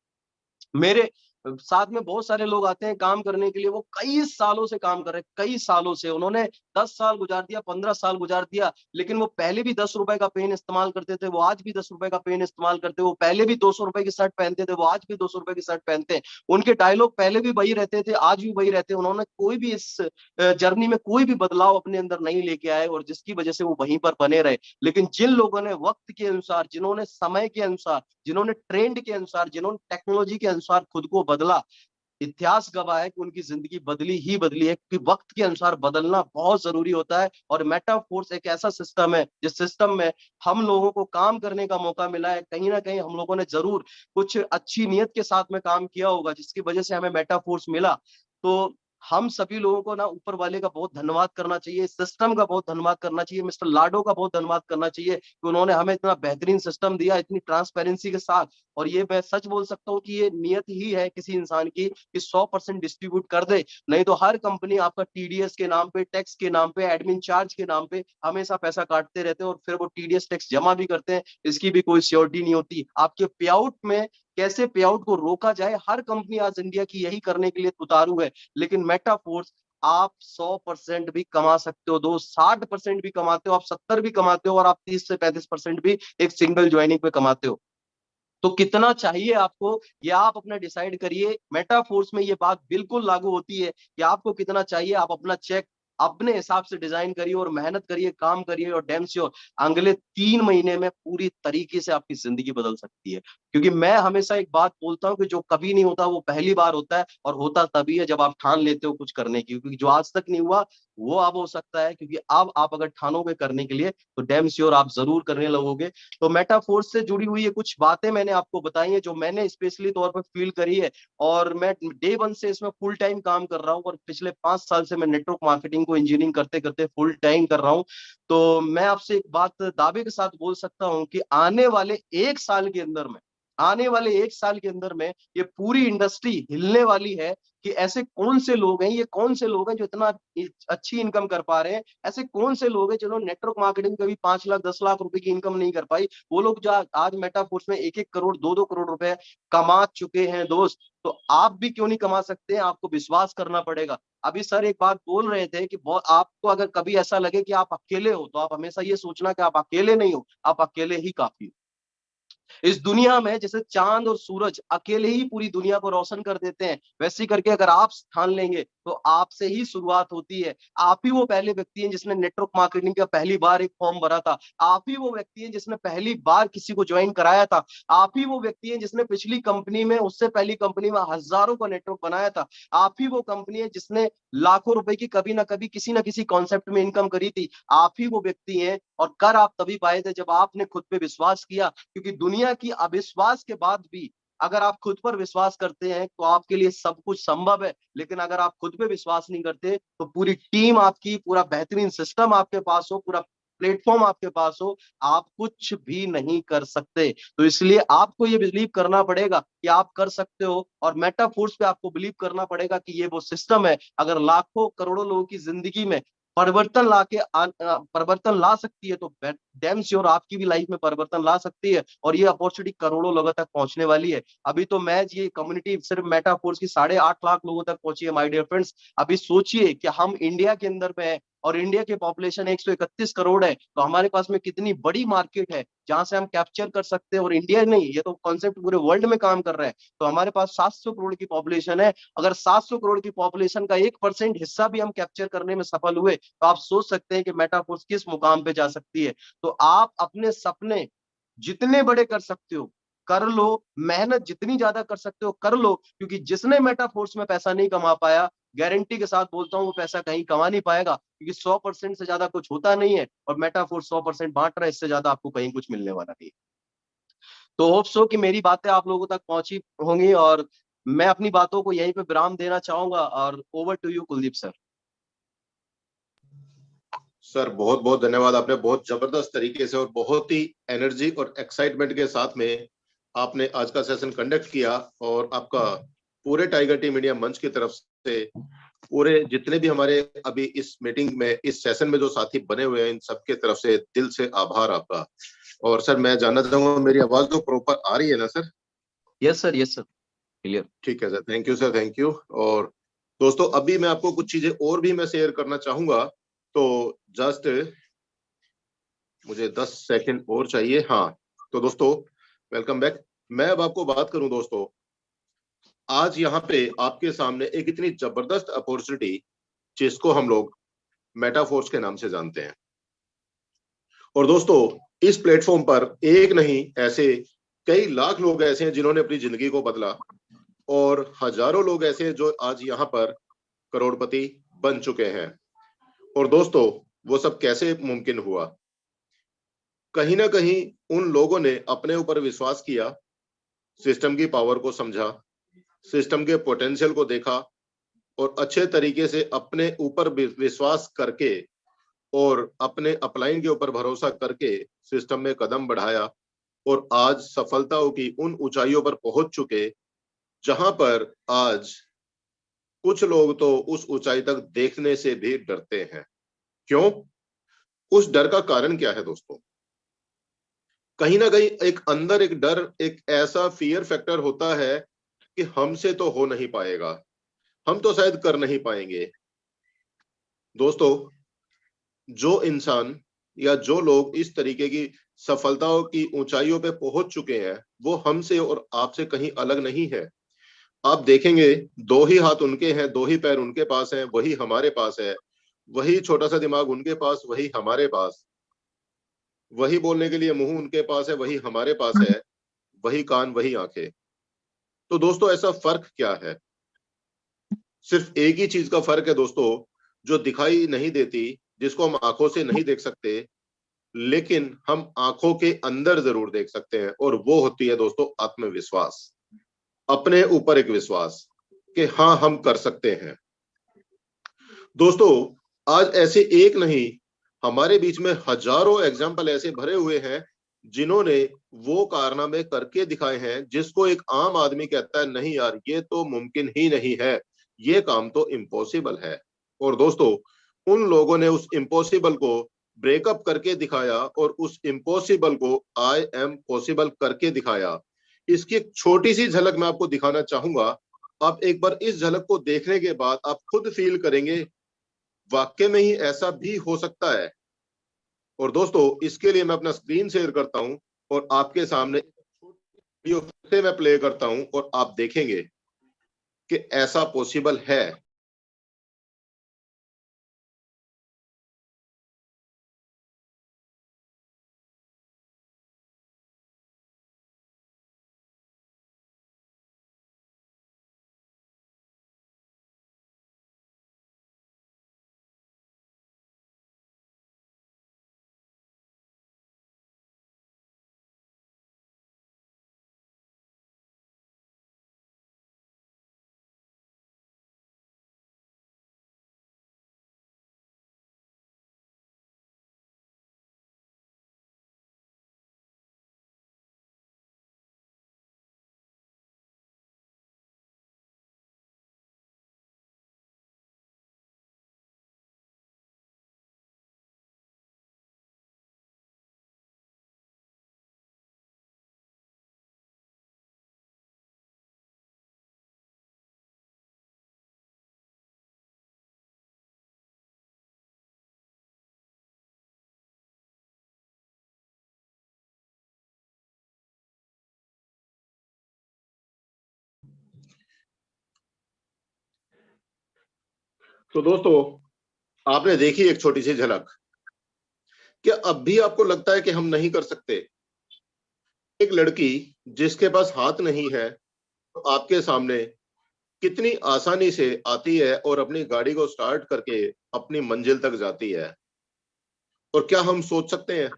मेरे साथ में बहुत सारे लोग आते हैं काम करने के लिए, वो कई सालों से काम कर रहे हैं, कई सालों से उन्होंने 10 साल गुजार दिया, 15 साल गुजार दिया, लेकिन वो पहले भी 10 रुपए का पेन इस्तेमाल करते थे, वो आज भी 10 रुपए का पेन इस्तेमाल करते हैं। वो पहले भी 200 रुपए की शर्ट पहनते थे, वो आज भी 200 रुपए की शर्ट पहनते हैं। उनके डायलॉग पहले भी वही रहते थे, आज भी वही रहते हैं। उन्होंने कोई भी इस जर्नी में कोई भी बदलाव अपने अंदर नहीं लेके आए, और जिसकी वजह से वो वहीं पर बने रहे। लेकिन जिन लोगों ने वक्त के अनुसार, जिन्होंने समय के अनुसार, जिन्होंने ट्रेंड के अनुसार, जिन्होंने टेक्नोलॉजी के अनुसार खुद को बदला, इतिहास गवाह है कि उनकी जिंदगी बदली ही बदली है, क्योंकि वक्त के अनुसार बदलना बहुत जरूरी होता है। और मेटाफोर्स एक ऐसा सिस्टम है जिस सिस्टम में हम लोगों को काम करने का मौका मिला है। कहीं ना कहीं हम लोगों ने जरूर कुछ अच्छी नीयत के साथ में काम किया होगा, जिसकी वजह से हमें मेटाफोर्स मिला। तो हम सभी लोगों को ना ऊपर वाले का बहुत धन्यवाद करना चाहिए, सिस्टम का बहुत धन्यवाद करना चाहिए, मिस्टर लाडो का बहुत धन्यवाद करना चाहिए कि उन्होंने हमें इतना बेहतरीन सिस्टम दिया इतनी ट्रांसपेरेंसी के साथ। और ये मैं सच बोल सकता हूँ कि ये नियत ही है किसी इंसान की कि 100% डिस्ट्रीब्यूट कर दे, नहीं तो हर कंपनी आपका टीडीएस के नाम पे, टैक्स के नाम पे, एडमिन चार्ज के नाम पे हमेशा पैसा काटते रहते हैं और फिर वो टीडीएस टैक्स जमा भी करते हैं, इसकी भी कोई श्योरिटी नहीं होती। आपके पे आउट में कैसे पे आउट को रोका जाए, हर कंपनी आज इंडिया की यही करने के लिए उतारू है। लेकिन मेटाफोर्स, आप 100% भी कमा सकते हो, दो 60% भी कमाते हो, आप 70 भी कमाते हो और आप 30 से 35% भी एक सिंगल ज्वाइनिंग पे कमाते हो। तो कितना चाहिए आपको, ये आप अपना डिसाइड करिए। मेटाफोर्स में ये बात बिल्कुल लागू होती है कि आपको कितना चाहिए, आप अपना चेक अपने हिसाब से डिजाइन करिए और मेहनत करिए, काम करिए और डैम श्योर अगले 3 महीने में पूरी तरीके से आपकी जिंदगी बदल सकती है। क्योंकि मैं हमेशा एक बात बोलता हूँ कि जो कभी नहीं होता वो पहली बार होता है, और होता तभी है जब आप ठान लेते हो कुछ करने की। क्योंकि जो आज तक नहीं हुआ वो अब हो सकता है, क्योंकि अब आप अगर ठानोगे करने के लिए तो डैम श्योर आप जरूर करने लगोगे। तो मेटाफोर्स से जुड़ी हुई ये कुछ बातें मैंने आपको बताई हैं जो मैंने स्पेशली तौर पर फील करी है, और मैं डे वन से इसमें फुल टाइम काम कर रहा हूँ और पिछले 5 साल से मैं नेटवर्क मार्केटिंग को इंजीनियरिंग करते करते फुल टाइम कर रहा हूँ। तो मैं आपसे एक बात दावे के साथ बोल सकता हूँ कि आने वाले 1 साल के अंदर में ये पूरी इंडस्ट्री हिलने वाली है। कि ऐसे कौन से लोग हैं, ये कौन से लोग हैं जो इतना अच्छी इनकम कर पा रहे हैं, ऐसे कौन से लोग हैं जिन्होंने नेटवर्क मार्केटिंग कभी 5 लाख 10 लाख रुपए की इनकम नहीं कर पाई, वो लोग जो आज मेटाफोर्स में 1-1 करोड़ 2-2 करोड़ रुपए कमा चुके हैं दोस्त। तो आप भी क्यों नहीं कमा सकते हैं, आपको विश्वास करना पड़ेगा। अभी सर एक बात बोल रहे थे कि आपको अगर कभी ऐसा लगे कि आप अकेले हो तो आप हमेशा ये सोचना कि आप अकेले नहीं हो, आप अकेले ही काफी हो। इस दुनिया में जैसे चांद और सूरज अकेले ही पूरी दुनिया को रोशन कर देते हैं, वैसे ही करके अगर आप ठान लेंगे तो आपसे ही शुरुआत होती है। आप ही वो पहले व्यक्ति हैं जिसने नेटवर्क मार्केटिंग का पहली बार एक फॉर्म भरा था। आप ही वो व्यक्ति हैं जिसने पहली बार किसी को ज्वाइन कराया था। आप ही वो व्यक्ति हैं जिसने पिछली कंपनी में, उससे पहली कंपनी में हजारों का नेटवर्क बनाया था। आप ही वो कंपनी है जिसने लाखों रुपए की कभी ना कभी किसी ना किसी कॉन्सेप्ट में इनकम करी थी। आप ही वो व्यक्ति हैं, और कर आप तभी पाए थे जब आपने खुद पे विश्वास किया। क्योंकि दुनिया की अविश्वास के बाद भी अगर आप खुद पर विश्वास करते हैं तो आपके लिए सब कुछ संभव है। लेकिन अगर आप खुद पे विश्वास नहीं करते तो पूरी टीम आपकी, पूरा बेहतरीन सिस्टम आपके पास हो, पूरा प्लेटफॉर्म आपके पास हो, आप कुछ भी नहीं कर सकते। तो इसलिए आपको ये बिलीव करना पड़ेगा कि आप कर सकते हो, और मेटाफोर्स पे आपको बिलीव करना पड़ेगा कि ये वो सिस्टम है अगर लाखों करोड़ों लोगों की जिंदगी में परिवर्तन ला सकती है तो डैम श्योर आपकी भी लाइफ में परिवर्तन ला सकती है, और ये अपॉर्चुनिटी करोड़ों लोगों तक पहुंचने वाली है। अभी तो मैं ये कम्युनिटी सिर्फ मेटाफोर्स की 8.5 लाख लोगों तक पहुंची है माय डियर फ्रेंड्स। अभी सोचिए कि हम इंडिया के अंदर में है और इंडिया की पॉपुलेशन 131 करोड़ है, तो हमारे पास में कितनी बड़ी मार्केट है जहां से हम कैप्चर कर सकते हैं। और इंडिया नहीं, ये तो कॉन्सेप्ट पूरे वर्ल्ड में काम कर रहा है। तो हमारे पास 700 करोड़ की पॉपुलेशन है। अगर 700 करोड़ की पॉपुलेशन का 1% हिस्सा भी हम कैप्चर करने में सफल हुए तो आप सोच सकते हैं कि मेटाफोर्स किस मुकाम पे जा सकती है। तो आप अपने सपने जितने बड़े कर सकते हो कर लो, मेहनत जितनी ज्यादा कर सकते हो कर लो, क्योंकि जिसने मेटाफोर्स में पैसा नहीं कमा पाया, गारंटी के साथ बोलता हूं वो पैसा कहीं कमा नहीं पाएगा। क्योंकि 100% से ज्यादा कुछ होता नहीं है, और मेटाफोर्स 100% बांट रहा है, इससे ज्यादा आपको कहीं कुछ मिलने वाला नहीं। तो होप सो कि मेरी बातें आप लोगों तक पहुंची होंगी, और मैं अपनी बातों को यहीं पे विराम देना चाहूंगा। और over to you Kuldeep sir. Sir बहुत बहुत धन्यवाद। आपने बहुत जबरदस्त तरीके से और बहुत ही एनर्जी और एक्साइटमेंट के साथ में आपने आज का सेशन कंडक्ट किया, और आपका पूरे टाइगर टीम इंडिया मंच की तरफ से, पूरे जितने भी हमारे अभी इस मीटिंग में, इस सेशन में जो साथी बने हुए हैं, इन सबके तरफ से दिल से आभार आपका। और सर मैं जानना चाहूंगा मेरी आवाज तो प्रॉपर आ रही है ना sir? Yes sir, yes sir, clear. ठीक है sir, thank you sir, thank you. और दोस्तों अभी मैं आपको कुछ चीजें और भी मैं शेयर करना चाहूंगा, तो जस्ट मुझे 10 सेकंड और चाहिए। हाँ, तो दोस्तों वेलकम बैक। मैं अब आपको बात करूं दोस्तों, आज यहाँ पे आपके सामने एक इतनी जबरदस्त अपॉर्चुनिटी जिसको हम लोग मेटाफोर्स के नाम से जानते हैं। और दोस्तों इस प्लेटफॉर्म पर एक नहीं, ऐसे कई लाख लोग ऐसे हैं जिन्होंने अपनी जिंदगी को बदला, और हजारों लोग ऐसे हैं जो आज यहाँ पर करोड़पति बन चुके हैं। और दोस्तों वो सब कैसे मुमकिन हुआ? कहीं ना कहीं उन लोगों ने अपने ऊपर विश्वास किया, सिस्टम की पावर को समझा, सिस्टम के पोटेंशियल को देखा, और अच्छे तरीके से अपने ऊपर विश्वास करके और अपने अपलाइन के ऊपर भरोसा करके सिस्टम में कदम बढ़ाया और आज सफलताओं की उन ऊंचाइयों पर पहुंच चुके, जहां पर आज कुछ लोग तो उस ऊंचाई तक देखने से भी डरते हैं। क्यों? उस डर का कारण क्या है दोस्तों? कहीं ना कहीं एक अंदर एक डर, एक ऐसा फियर फैक्टर होता है कि हमसे तो हो नहीं पाएगा, हम तो शायद कर नहीं पाएंगे। दोस्तों, जो इंसान या जो लोग इस तरीके की सफलताओं की ऊंचाइयों पे पहुंच चुके हैं, वो हमसे और आपसे कहीं अलग नहीं है। आप देखेंगे, दो ही हाथ उनके हैं, दो ही पैर उनके पास हैं, वही हमारे पास है। वही छोटा सा दिमाग उनके पास, वही हमारे पास। वही बोलने के लिए मुंह उनके पास है, वही हमारे पास है। वही कान, वही आंखें। तो दोस्तों, ऐसा फर्क क्या है? सिर्फ एक ही चीज का फर्क है दोस्तों, जो दिखाई नहीं देती, जिसको हम आंखों से नहीं देख सकते, लेकिन हम आंखों के अंदर जरूर देख सकते हैं, और वो होती है दोस्तों आत्मविश्वास। अपने ऊपर एक विश्वास कि हाँ, हम कर सकते हैं। दोस्तों, आज ऐसे एक नहीं, हमारे बीच में हजारों एग्जाम्पल ऐसे भरे हुए हैं जिन्होंने वो कारनामे करके दिखाए हैं जिसको एक आम आदमी कहता है नहीं यार, ये तो मुमकिन ही नहीं है, ये काम तो इम्पॉसिबल है। और दोस्तों, उन लोगों ने उस इम्पॉसिबल को ब्रेकअप करके दिखाया और उस इम्पॉसिबल को आई एम पॉसिबल करके दिखाया। इसकी एक छोटी सी झलक मैं आपको दिखाना चाहूंगा। आप एक बार इस झलक को देखने के बाद आप खुद फील करेंगे, वाकई में ही ऐसा भी हो सकता है। और दोस्तों, इसके लिए मैं अपना स्क्रीन शेयर करता हूं और आपके सामने वीडियो से मैं प्ले करता हूं और आप देखेंगे कि ऐसा पॉसिबल है। तो दोस्तों, आपने देखी एक छोटी सी झलक। क्या अब भी आपको लगता है कि हम नहीं कर सकते? एक लड़की जिसके पास हाथ नहीं है, तो आपके सामने कितनी आसानी से आती है और अपनी गाड़ी को स्टार्ट करके अपनी मंजिल तक जाती है। और क्या हम सोच सकते हैं?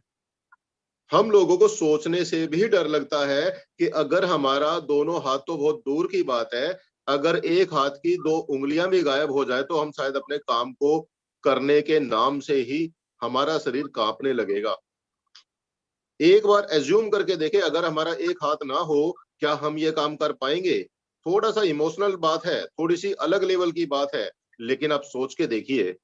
हम लोगों को सोचने से भी डर लगता है कि अगर हमारा दोनों हाथ तो बहुत दूर की बात है, अगर एक हाथ की दो उंगलियां भी गायब हो जाए तो हम शायद अपने काम को करने के नाम से ही हमारा शरीर कांपने लगेगा। एक बार एज्यूम करके देखें, अगर हमारा एक हाथ ना हो, क्या हम ये काम कर पाएंगे? थोड़ा सा इमोशनल बात है, थोड़ी सी अलग लेवल की बात है, लेकिन आप सोच के देखिए,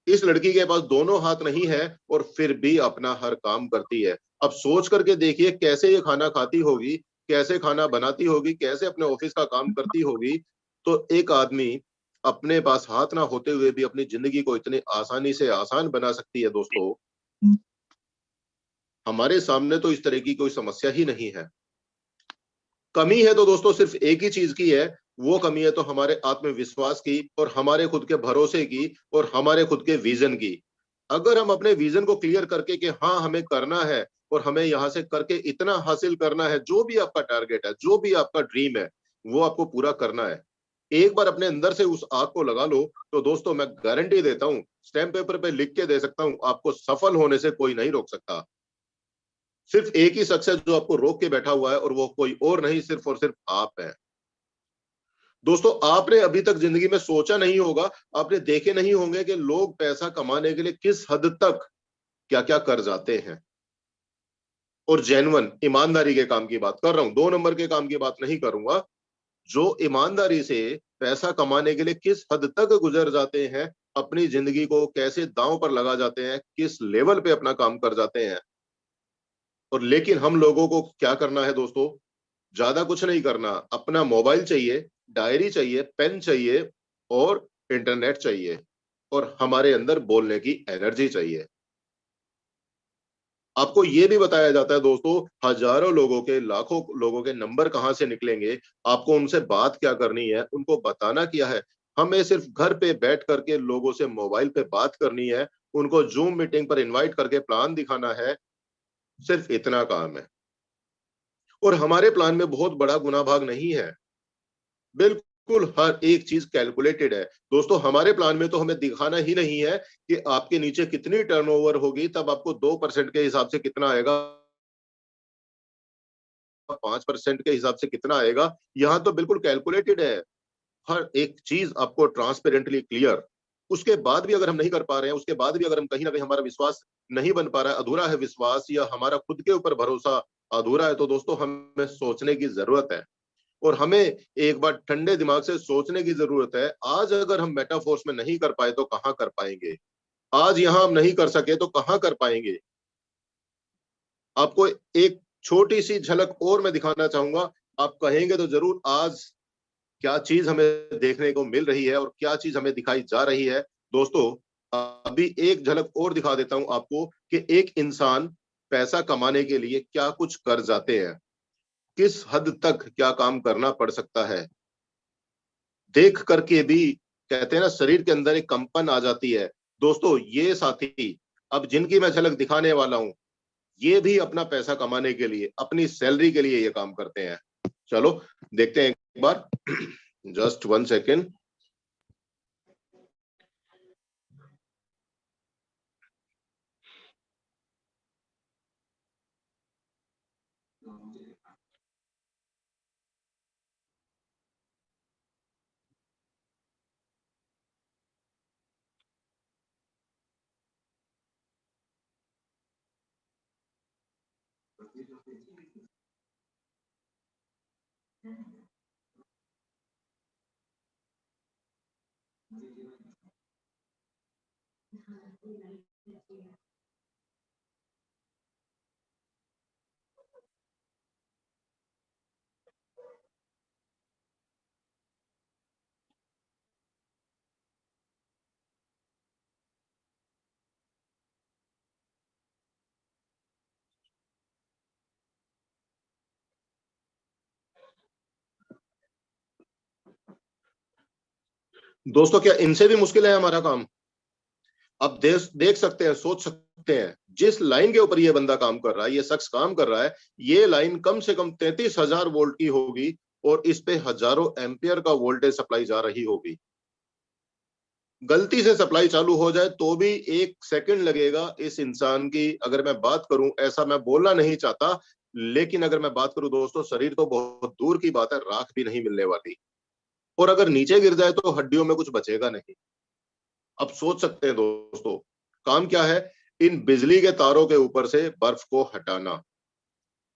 इस लड़की के पास दोनों हाथ नहीं है और फिर भी अपना हर काम करती है। अब सोच करके देखिए कैसे ये खाना खाती होगी, कैसे खाना बनाती होगी, कैसे अपने ऑफिस का काम करती होगी। तो एक आदमी अपने पास हाथ ना होते हुए भी अपनी जिंदगी को इतनी आसानी से आसान बना सकती है दोस्तों। हमारे सामने तो इस तरह की कोई समस्या ही नहीं है। कमी है तो दोस्तों सिर्फ एक ही चीज की है, वो कमी है तो हमारे आत्मविश्वास की और हमारे खुद के भरोसे की और हमारे खुद के विजन की। अगर हम अपने विजन को क्लियर करके कि हाँ, हमें करना है और हमें यहाँ से करके इतना हासिल करना है, जो भी आपका टारगेट है, जो भी आपका ड्रीम है, वो आपको पूरा करना है। एक बार अपने अंदर से उस आग को लगा लो, तो दोस्तों मैं गारंटी देता हूं, स्टैम्प पेपर पे लिख के दे सकता हूं, आपको सफल होने से कोई नहीं रोक सकता। सिर्फ एक ही शख्स है जो आपको रोक के बैठा हुआ है, और वो कोई और नहीं, सिर्फ और सिर्फ आप है। दोस्तों आपने अभी तक जिंदगी में सोचा नहीं होगा, आपने देखे नहीं होंगे कि लोग पैसा कमाने के लिए किस हद तक क्या क्या कर जाते हैं। और जेन्युइन ईमानदारी के काम की बात कर रहा हूं, 2 नंबर के काम की बात नहीं करूंगा। जो ईमानदारी से पैसा कमाने के लिए किस हद तक गुजर जाते हैं, अपनी जिंदगी को कैसे दांव पर लगा जाते हैं, किस लेवल पे अपना काम कर जाते हैं। और लेकिन हम लोगों को क्या करना है दोस्तों, ज्यादा कुछ नहीं करना, अपना मोबाइल चाहिए, डायरी चाहिए, पेन चाहिए और इंटरनेट चाहिए, और हमारे अंदर बोलने की एनर्जी चाहिए। आपको ये भी बताया जाता है दोस्तों, हजारों लोगों के, लाखों लोगों के नंबर कहां से निकलेंगे, आपको उनसे बात क्या करनी है, उनको बताना क्या है। हमें सिर्फ घर पे बैठ करके लोगों से मोबाइल पे बात करनी है, उनको जूम मीटिंग पर इनवाइट करके प्लान दिखाना है, सिर्फ इतना काम है। और हमारे प्लान में बहुत बड़ा गुना भाग नहीं है, बिल्कुल हर एक चीज कैलकुलेटेड है। दोस्तों हमारे प्लान में तो हमें दिखाना ही नहीं है कि आपके नीचे कितनी टर्नओवर होगी, तब आपको 2% के हिसाब से कितना आएगा, 5% के हिसाब से कितना आएगा। यहां तो बिल्कुल कैलकुलेटेड है, हर एक चीज आपको ट्रांसपेरेंटली क्लियर। उसके बाद भी अगर हम नहीं कर पा रहे हैं, उसके बाद भी अगर हम कहीं ना कहीं हमारा विश्वास नहीं बन पा रहा है, अधूरा है विश्वास, या हमारा खुद के ऊपर भरोसा अधूरा है, तो दोस्तों हमें सोचने की जरूरत है। और हमें एक बार ठंडे दिमाग से सोचने की जरूरत है, आज अगर हम मेटाफोर्स में नहीं कर पाए तो कहां कर पाएंगे, आज यहां हम नहीं कर सके तो कहां कर पाएंगे। आपको एक छोटी सी झलक और मैं दिखाना चाहूंगा, आप कहेंगे तो जरूर, आज क्या चीज हमें देखने को मिल रही है और क्या चीज हमें दिखाई जा रही है। दोस्तों अभी एक झलक और दिखा देता हूं आपको कि एक इंसान पैसा कमाने के लिए क्या कुछ कर जाते हैं, किस हद तक क्या काम करना पड़ सकता है। देख करके भी कहते हैं ना, शरीर के अंदर एक कंपन आ जाती है। दोस्तों ये साथी अब जिनकी मैं झलक दिखाने वाला हूं, ये भी अपना पैसा कमाने के लिए, अपनी सैलरी के लिए ये काम करते हैं। चलो देखते हैं एक बार, जस्ट 1 सेकेंड। दोस्तों क्या इनसे भी मुश्किल है हमारा काम? अब देख सकते हैं, सोच सकते हैं, जिस लाइन के ऊपर ये बंदा काम कर रहा है, ये शख्स काम कर रहा है, ये लाइन कम से कम 33,000 वोल्ट की होगी और इस पे हजारों एम्पियर का वोल्टेज सप्लाई जा रही होगी। गलती से सप्लाई चालू हो जाए तो भी 1 सेकंड लगेगा इस इंसान की। अगर मैं बात करूं, ऐसा मैं बोलना नहीं चाहता, लेकिन अगर मैं बात करूं दोस्तों, शरीर तो बहुत दूर की बात है, राख भी नहीं मिलने वाली। और अगर नीचे गिर जाए तो हड्डियों में कुछ बचेगा नहीं। अब सोच सकते हैं दोस्तों, काम क्या है, इन बिजली के तारों के ऊपर से बर्फ को हटाना,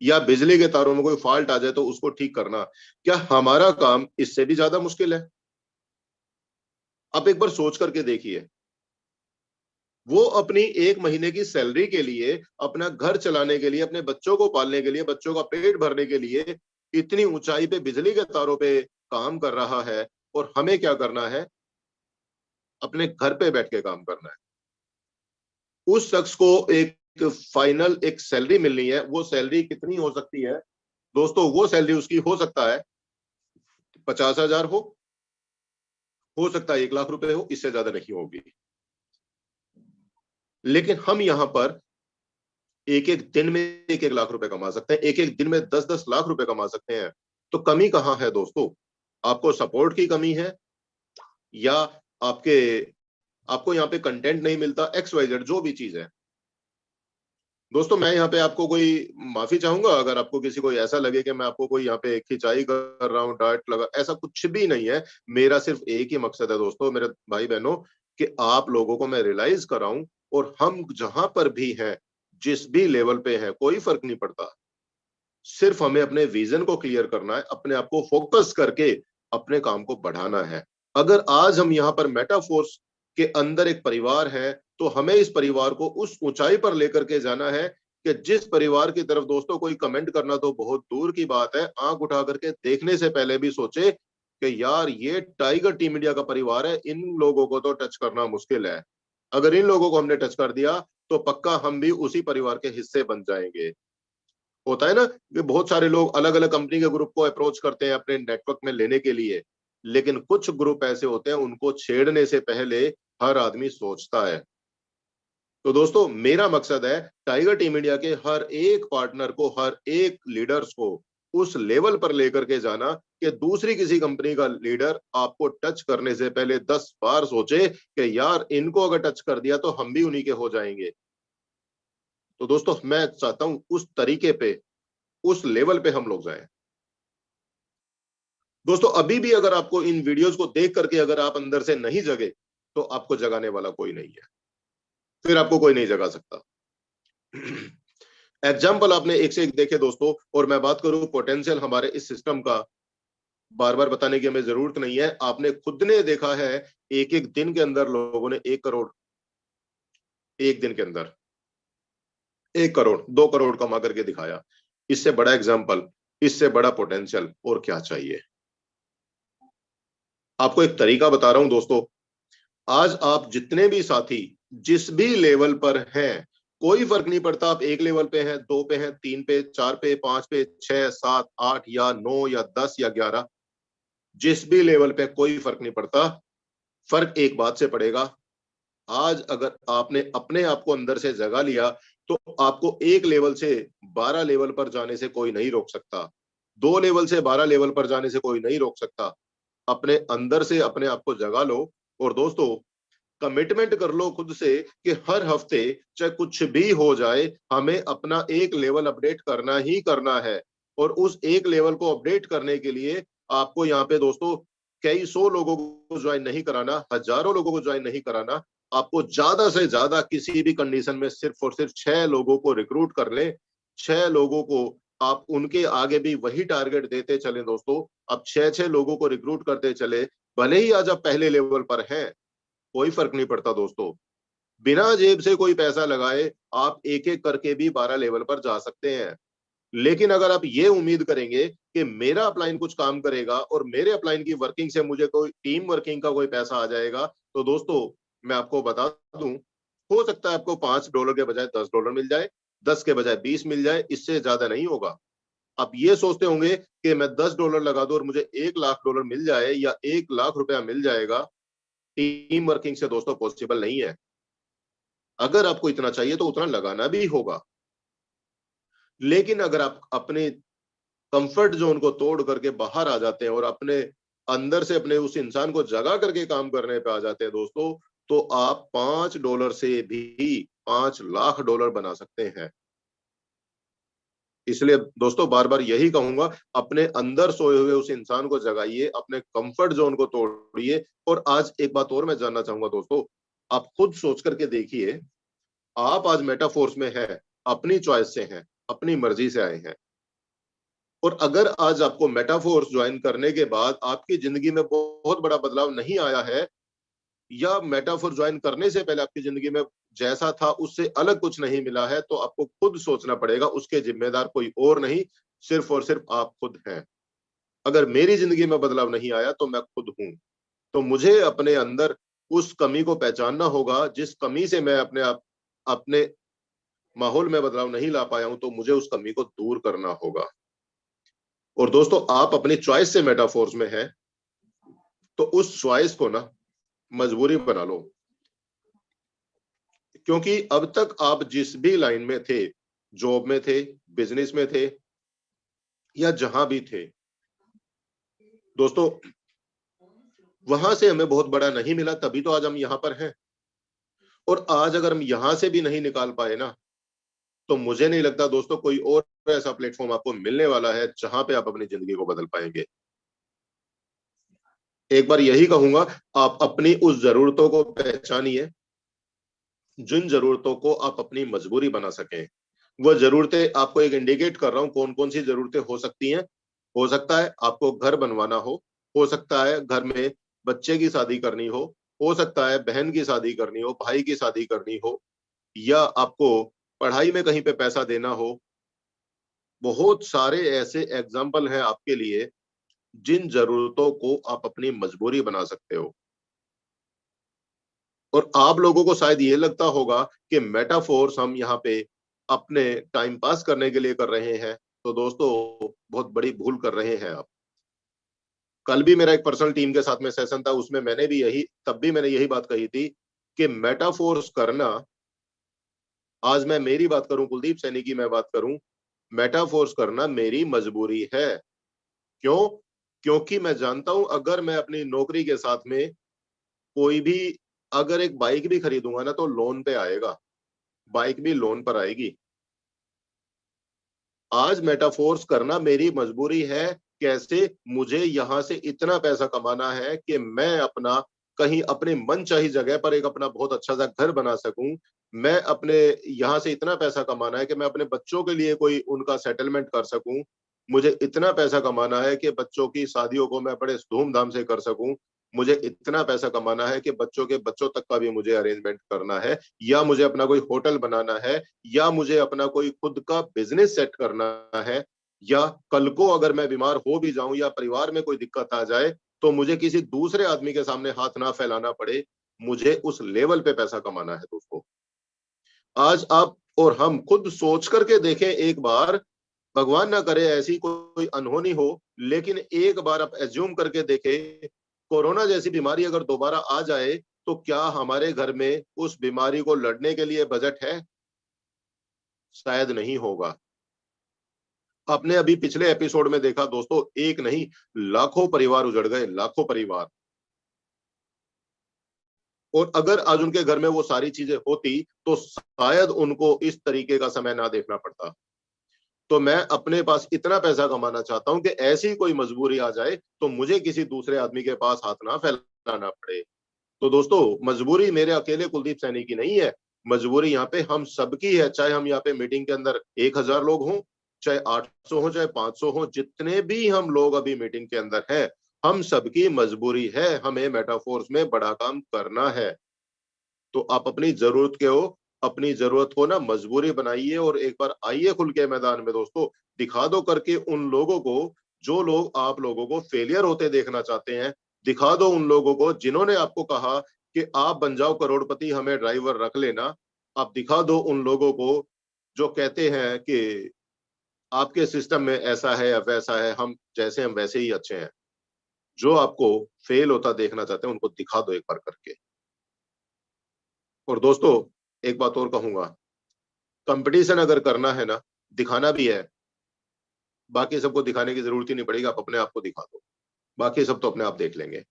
या बिजली के तारों में कोई फॉल्ट आ जाए तो उसको ठीक करना। क्या हमारा काम इससे भी ज्यादा मुश्किल है? आप एक बार सोच करके देखिए, वो अपनी 1 महीने की सैलरी के लिए, अपना घर चलाने के लिए, अपने बच्चों को पालने के लिए, बच्चों का पेट भरने के लिए इतनी ऊंचाई पे बिजली के तारों पे काम कर रहा है, और हमें क्या करना है, अपने घर पे बैठ के काम करना है। उस शख्स को एक फाइनल एक सैलरी मिलनी है, वो सैलरी कितनी हो सकती है दोस्तों? वो सैलरी उसकी हो सकता है 50,000 हो सकता है 1 लाख रुपए हो, इससे ज्यादा नहीं होगी। लेकिन हम यहां पर एक एक दिन में 1 1 लाख रुपए कमा सकते हैं, एक एक दिन में 10 10 लाख रुपए कमा सकते हैं। तो कमी कहां है दोस्तों? आपको सपोर्ट की कमी है, या आपके आपको यहाँ पे कंटेंट नहीं मिलता, XYZ जो भी चीज है। दोस्तों मैं यहाँ पे आपको कोई माफी चाहूंगा अगर आपको किसी को ऐसा लगे कि मैं आपको कोई यहाँ पे खिंचाई कर रहा हूँ, डांट लगा, ऐसा कुछ भी नहीं है। मेरा सिर्फ एक ही मकसद है दोस्तों, मेरे भाई बहनों, कि आप लोगों को मैं रियलाइज कराऊं, और हम जहां पर भी हैं, जिस भी लेवल पे हैं, कोई फर्क नहीं पड़ता, सिर्फ हमें अपने विजन को क्लियर करना है, अपने आप को फोकस करके अपने काम को बढ़ाना है। अगर आज हम यहाँ पर मेटाफोर्स के अंदर एक परिवार है, तो हमें इस परिवार को उस ऊंचाई पर लेकर के जाना है कि जिस परिवार की तरफ दोस्तों कोई कमेंट करना तो बहुत दूर की बात है, आंख उठा करके देखने से पहले भी सोचे कि यार ये टाइगर टीम इंडिया का परिवार है, इन लोगों को तो टच करना मुश्किल है। अगर इन लोगों को हमने टच कर दिया तो पक्का हम भी उसी परिवार के हिस्से बन जाएंगे। होता है ना कि बहुत सारे लोग अलग अलग कंपनी के ग्रुप को अप्रोच करते हैं अपने नेटवर्क में लेने के लिए, लेकिन कुछ ग्रुप ऐसे होते हैं उनको छेड़ने से पहले हर आदमी सोचता है। तो दोस्तों मेरा मकसद है टाइगर टीम इंडिया के हर एक पार्टनर को, हर एक लीडर्स को उस लेवल पर लेकर के जाना कि दूसरी किसी कंपनी का लीडर आपको टच करने से पहले 10 बार सोचे कि यार इनको अगर टच कर दिया तो हम भी उन्हीं के हो जाएंगे। तो दोस्तों मैं चाहता हूं उस तरीके पे, उस लेवल पे हम लोग जाएं। दोस्तों अभी भी अगर आपको इन वीडियोस को देख करके अगर आप अंदर से नहीं जगे, तो आपको जगाने वाला कोई नहीं है, फिर आपको कोई नहीं जगा सकता। एग्जाम्पल आपने एक से एक देखे दोस्तों, और मैं बात करूं पोटेंशियल हमारे इस सिस्टम का, बार बार बताने की हमें जरूरत नहीं है, आपने खुद ने देखा है एक एक दिन के अंदर लोगों ने 1 करोड़, एक दिन के अंदर 1 करोड़ 2 करोड़ कमा करके दिखाया। इससे बड़ा एग्जाम्पल, इससे बड़ा पोटेंशियल और क्या चाहिए। आपको एक तरीका बता रहा हूं दोस्तों, आज आप जितने भी साथी जिस भी लेवल पर हैं, कोई फर्क नहीं पड़ता आप 1 लेवल पे हैं, 2 पे हैं, 3 पे, 4 पे, 5 पे, 6, 7, 8 या 9 या 10 या 11, जिस भी लेवल पे, कोई फर्क नहीं पड़ता। फर्क एक बात से पड़ेगा, आज अगर आपने अपने आप को अंदर से जगा लिया, तो आपको 1 लेवल से 12 लेवल पर जाने से कोई नहीं रोक सकता, 2 लेवल से 12 लेवल पर जाने से कोई नहीं रोक सकता। अपने अंदर से अपने आप को जगा लो, और दोस्तों कमिटमेंट कर लो खुद से कि हर हफ्ते चाहे कुछ भी हो जाए, हमें अपना 1 लेवल अपडेट करना ही करना है। और उस 1 लेवल को अपडेट करने के लिए आपको यहाँ पे दोस्तों कई सौ लोगों को ज्वाइन नहीं कराना, हजारों लोगों को ज्वाइन नहीं कराना, आपको ज्यादा से ज्यादा किसी भी कंडीशन में सिर्फ और सिर्फ 6 लोगों को रिक्रूट कर ले। 6 लोगों को आप उनके आगे भी वही टारगेट देते चले दोस्तों, अब 6 6 लोगों को रिक्रूट करते चले, भले ही आज आप पहले लेवल पर हैं, कोई फर्क नहीं पड़ता दोस्तों। बिना जेब से कोई पैसा लगाए आप एक एक करके भी 12 लेवल पर जा सकते हैं। लेकिन अगर आप ये उम्मीद करेंगे कि मेरा अपलाइन कुछ काम करेगा और मेरे अपलाइन की वर्किंग से मुझे कोई टीम वर्किंग का कोई पैसा आ जाएगा, तो दोस्तों मैं आपको बता दूं, हो सकता है आपको $5 के बजाय $10 मिल जाए, 10 के बजाय 20 मिल जाए, इससे ज्यादा नहीं होगा। आप ये सोचते होंगे कि मैं $10 लगा दूं और मुझे $1 लाख मिल जाए या $1 लाख मिल जाएगा, टीम वर्किंग से दोस्तों पॉसिबल नहीं है। अगर आपको इतना चाहिए तो उतना लगाना भी होगा। लेकिन अगर आप अपने कंफर्ट जोन को तोड़ करके बाहर आ जाते हैं और अपने अंदर से अपने उस इंसान को जगा करके काम करने पे आ जाते हैं दोस्तों, तो आप $5 से भी $5 लाख बना सकते हैं। इसलिए दोस्तों बार बार यही कहूंगा, अपने अंदर सोए हुए उस इंसान को जगाइए, अपने कंफर्ट जोन को तोड़िए। और आज एक बात और मैं जानना चाहूंगा दोस्तों, आप खुद सोच करके देखिए, आप आज मेटाफोर्स में हैं, अपनी चॉइस से हैं, अपनी मर्जी से आए हैं। और अगर आज आपको मेटाफोर्स ज्वाइन करने के बाद आपकी जिंदगी में बहुत बड़ा बदलाव नहीं आया है, या मेटाफोर ज्वाइन करने से पहले आपकी जिंदगी में जैसा था उससे अलग कुछ नहीं मिला है, तो आपको खुद सोचना पड़ेगा, उसके जिम्मेदार कोई और नहीं, सिर्फ और सिर्फ आप खुद हैं। अगर मेरी जिंदगी में बदलाव नहीं आया तो मैं खुद हूं। तो मुझे अपने अंदर उस कमी को पहचानना होगा, जिस कमी से मैं अपने माहौल में बदलाव नहीं ला पाया हूं, तो मुझे उस कमी को दूर करना होगा। और दोस्तों आप अपनी चॉइस से मेटाफोर्स में हैं, तो उस चॉइस को ना मजबूरी बना लो, क्योंकि अब तक आप जिस भी लाइन में थे, जॉब में थे, बिजनेस में थे, या जहां भी थे दोस्तों, वहां से हमें बहुत बड़ा नहीं मिला, तभी तो आज हम यहां पर हैं। और आज अगर हम यहां से भी नहीं निकाल पाए ना, तो मुझे नहीं लगता दोस्तों कोई और ऐसा प्लेटफॉर्म आपको मिलने वाला है जहां पे आप अपनी जिंदगी को बदल पाएंगे। एक बार यही कहूंगा, आप अपनी उस जरूरतों को पहचानिए जिन जरूरतों को आप अपनी मजबूरी बना सकें। वह जरूरतें आपको एक इंडिकेट कर रहा हूं कौन कौन सी जरूरतें हो सकती हैं। हो सकता है आपको घर बनवाना हो सकता है घर में बच्चे की शादी करनी हो सकता है बहन की शादी करनी हो, भाई की शादी करनी हो, या आपको पढ़ाई में कहीं पे पैसा देना हो। बहुत सारे ऐसे एग्जाम्पल हैं आपके लिए जिन जरूरतों को आप अपनी मजबूरी बना सकते हो। और आप लोगों को शायद ये लगता होगा कि मेटाफोर्स हम यहाँ पे अपने टाइम पास करने के लिए कर रहे हैं, तो दोस्तों बहुत बड़ी भूल कर रहे हैं आप। कल भी मेरा एक पर्सनल टीम के साथ में सेशन था, उसमें तब भी मैंने यही बात कही थी कि मेटाफोर्स करना, आज मैं मेरी बात करूं, कुलदीप सैनी की मैं बात करूं, मेटाफोर्स करना मेरी मजबूरी है। क्यों? क्योंकि मैं जानता हूं अगर मैं अपनी नौकरी के साथ में कोई भी, अगर एक बाइक भी खरीदूंगा ना तो लोन पे आएगा, बाइक भी लोन पर आएगी। आज मेटाफोर्स करना मेरी मजबूरी है। कैसे? मुझे यहां से इतना पैसा कमाना है कि मैं अपना कहीं अपने मन चाही जगह पर एक अपना बहुत अच्छा सा घर बना सकूं। मैं अपने यहां से इतना पैसा कमाना है कि मैं अपने बच्चों के लिए कोई उनका सेटलमेंट कर सकूं। मुझे इतना पैसा कमाना है कि बच्चों की शादियों को मैं बड़े धूमधाम से कर सकूं। मुझे इतना पैसा कमाना है कि बच्चों के बच्चों तक का भी मुझे अरेंजमेंट करना है, या मुझे अपना कोई होटल बनाना है, या मुझे अपना कोई खुद का बिजनेस सेट करना है, या कल को अगर मैं बीमार हो भी जाऊं या परिवार में कोई दिक्कत आ जाए तो मुझे किसी दूसरे आदमी के सामने हाथ ना फैलाना पड़े। मुझे उस लेवल पे पैसा कमाना है दोस्तों। आज आप और हम खुद सोच करके देखें एक बार, भगवान ना करे ऐसी कोई अनहोनी हो, लेकिन एक बार आप एज्यूम करके देखें कोरोना जैसी बीमारी अगर दोबारा आ जाए तो क्या हमारे घर में उस बीमारी को लड़ने के लिए बजट है? शायद नहीं होगा। आपने अभी पिछले एपिसोड में देखा दोस्तों, एक नहीं लाखों परिवार उजड़ गए, लाखों परिवार। और अगर आज उनके घर में वो सारी चीजें होती तो शायद उनको इस तरीके का समय ना देखना पड़ता। तो मैं अपने पास इतना पैसा कमाना चाहता हूं कि ऐसी कोई मजबूरी आ जाए तो मुझे किसी दूसरे आदमी के पास हाथ ना फैलाना पड़े। तो दोस्तों मजबूरी मेरे अकेले कुलदीप सैनी की नहीं है, मजबूरी यहाँ पे हम सबकी है। चाहे हम यहाँ पे मीटिंग के अंदर 1000 लोग हों, चाहे 800 हो, चाहे 500 हो, जितने भी हम लोग अभी मीटिंग के अंदर हैं, हम सबकी मजबूरी है, हमें मेटाफोर्स में बड़ा काम करना है। तो आप अपनी जरूरत के हो, अपनी जरूरत को ना मजबूरी बनाइए और एक बार आइए खुल के मैदान में दोस्तों। दिखा दो करके उन लोगों को जो लोग आप लोगों को फेलियर होते देखना चाहते हैं। दिखा दो उन लोगों को जिन्होंने आपको कहा कि आप बन जाओ करोड़पति, हमें ड्राइवर रख लेना। आप दिखा दो उन लोगों को जो कहते हैं कि आपके सिस्टम में ऐसा है या वैसा है, हम वैसे ही अच्छे हैं। जो आपको फेल होता देखना चाहते हैं उनको दिखा दो एक बार करके। और दोस्तों एक बात और कहूंगा, कंपटीशन अगर करना है ना, दिखाना भी है, बाकी सबको दिखाने की जरूरत ही नहीं पड़ेगी, आप अपने आप को दिखा दो, बाकी सब तो अपने आप देख लेंगे।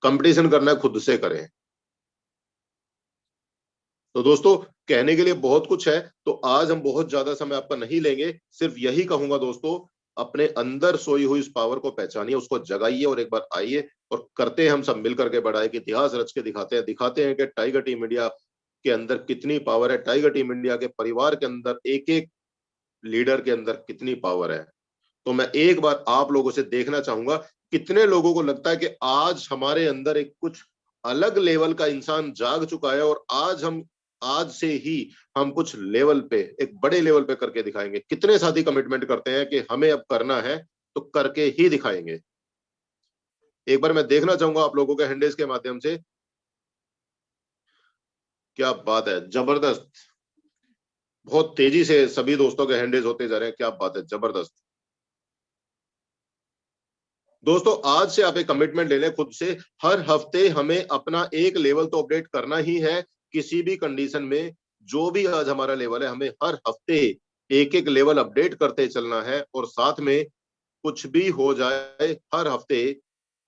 कंपटीशन करना है खुद से करें। तो दोस्तों कहने के लिए बहुत कुछ है, तो आज हम बहुत ज्यादा समय आपका नहीं लेंगे, सिर्फ यही कहूंगा दोस्तों, अपने अंदर सोई हुई इस पावर को पहचानिए, उसको जगाइए और एक बार आइए और करते हैं हम सब मिलकर के बड़ा एक इतिहास रच के दिखाते हैं कि टाइगर टीम इंडिया के अंदर कितनी पावर है, टाइगर टीम इंडिया के परिवार के अंदर एक एक लीडर के अंदर कितनी पावर है। तो मैं एक बार आप लोगों से देखना चाहूंगा कितने लोगों को लगता है कि आज हमारे अंदर एक कुछ अलग लेवल का इंसान जाग चुका है और आज से ही हम कुछ लेवल पे, एक बड़े लेवल पे करके दिखाएंगे। कितने साथी कमिटमेंट करते हैं कि हमें अब करना है तो करके ही दिखाएंगे। एक बार मैं देखना चाहूंगा आप लोगों के हैंडल्स के माध्यम से। क्या बात है, जबरदस्त। बहुत तेजी से सभी दोस्तों के हैंडल्स होते जा रहे हैं, क्या बात है, जबरदस्त। दोस्तों आज से आप एक कमिटमेंट ले लें खुद से, हर हफ्ते हमें अपना एक लेवल तो अपडेट करना ही है। किसी भी कंडीशन में जो भी आज हमारा लेवल है, हमें हर हफ्ते एक एक लेवल अपडेट करते चलना है। और साथ में कुछ भी हो जाए, हर हफ्ते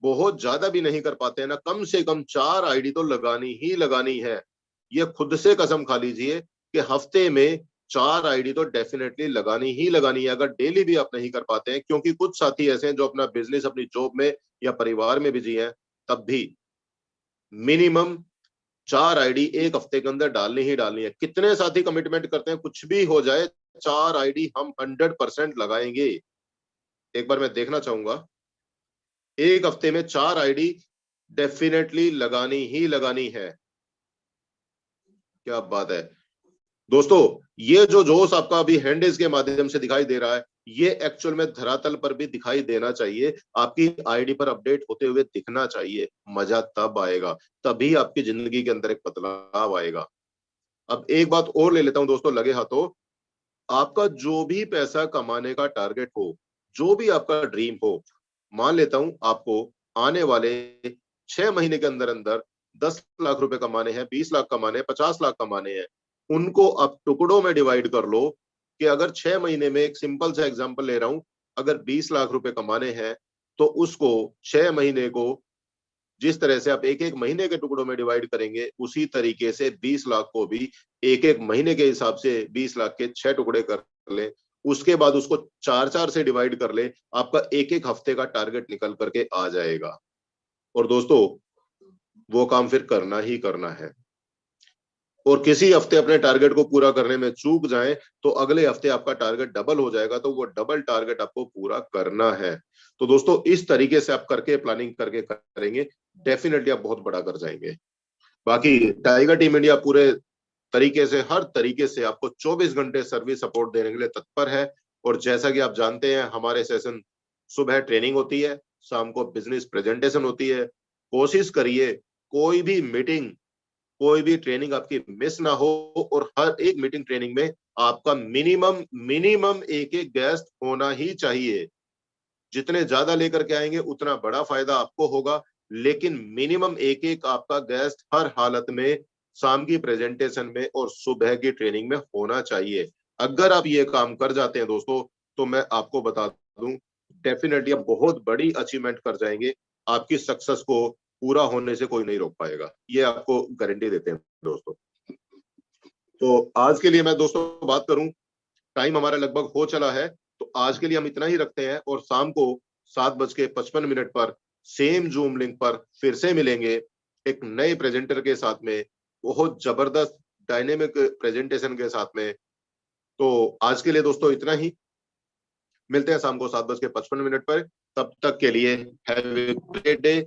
बहुत ज्यादा भी नहीं कर पाते हैं ना, कम से कम 4 आईडी तो लगानी ही लगानी है। ये खुद से कसम खा लीजिए कि हफ्ते में 4 आईडी तो डेफिनेटली लगानी ही लगानी है, अगर डेली भी आप नहीं कर पाते हैं, क्योंकि कुछ साथी ऐसे हैं जो अपना बिजनेस अपनी जॉब में या परिवार में बिजी हैं, तब भी मिनिमम 4 आईडी एक हफ्ते के अंदर डालनी ही डालनी है। कितने साथी कमिटमेंट करते हैं कुछ भी हो जाए 4 आईडी हम 100% लगाएंगे? एक बार मैं देखना चाहूंगा, एक हफ्ते में 4 आईडी डेफिनेटली लगानी ही लगानी है। क्या बात है दोस्तों, ये जो जोश आपका अभी हैंडल्स के माध्यम से दिखाई दे रहा है, ये एक्चुअल में धरातल पर भी दिखाई देना चाहिए, आपकी आईडी पर अपडेट होते हुए दिखना चाहिए। मजा तब आएगा, तभी आपकी जिंदगी के अंदर एक बदलाव आएगा। अब एक बात और ले लेता हूं दोस्तों लगे हाथों, आपका जो भी पैसा कमाने का टारगेट हो, जो भी आपका ड्रीम हो, मान लेता हूं आपको आने वाले 6 महीने के अंदर अंदर 10 लाख रुपए कमाने हैं, 20 लाख कमाने हैं, 50 लाख कमाने हैं, उनको आप टुकड़ों में डिवाइड कर लो कि अगर 6 महीने में, एक सिंपल सा एग्जांपल ले रहा हूं, अगर 20 लाख रुपए कमाने हैं तो उसको 6 महीने को जिस तरह से आप एक एक महीने के टुकड़ों में डिवाइड करेंगे, उसी तरीके से 20 लाख को भी एक एक महीने के हिसाब से 20 लाख के 6 टुकड़े कर ले, उसके बाद उसको 4 4 से डिवाइड कर ले, आपका एक एक हफ्ते का टारगेट निकल करके आ जाएगा। और दोस्तों वो काम फिर करना ही करना है, और किसी हफ्ते अपने टारगेट को पूरा करने में चूक जाएं तो अगले हफ्ते आपका टारगेट डबल हो जाएगा, तो वो डबल टारगेट आपको पूरा करना है। तो दोस्तों इस तरीके से आप करके प्लानिंग करके करेंगे, डेफिनेटली आप बहुत बड़ा कर जाएंगे। बाकी टाइगर टीम इंडिया पूरे तरीके से, हर तरीके से आपको 24 घंटे सर्विस सपोर्ट देने के लिए तत्पर है। और जैसा कि आप जानते हैं, हमारे सेशन सुबह ट्रेनिंग होती है, शाम को बिजनेस प्रेजेंटेशन होती है। कोशिश करिए कोई भी मीटिंग, कोई भी ट्रेनिंग आपकी मिस ना हो, और हर एक मीटिंग ट्रेनिंग में आपका मिनिमम मिनिमम एक एक गेस्ट होना ही चाहिए। जितने ज्यादा लेकर के आएंगे उतना बड़ा फायदा आपको होगा, लेकिन मिनिमम एक एक आपका गेस्ट हर हालत में शाम की प्रेजेंटेशन में और सुबह की ट्रेनिंग में होना चाहिए। अगर आप ये काम कर जाते हैं दोस्तों, तो मैं आपको बता दूं, डेफिनेटली आप बहुत बड़ी अचीवमेंट कर जाएंगे। आपकी सक्सेस को पूरा होने से कोई नहीं रोक पाएगा, ये आपको गारंटी देते हैं दोस्तों। तो आज के लिए मैं दोस्तों बात करूं, टाइम हमारा लगभग हो चला है, तो आज के लिए हम इतना ही रखते हैं, और शाम को 7:55 पर सेम जूम लिंक पर फिर से मिलेंगे एक नए प्रेजेंटर के साथ में, बहुत जबरदस्त डायनेमिक प्रेजेंटेशन के साथ में। तो आज के लिए दोस्तों इतना ही, मिलते हैं शाम को 7:55 पर। तब तक के लिए हैव ए ग्रेट डे।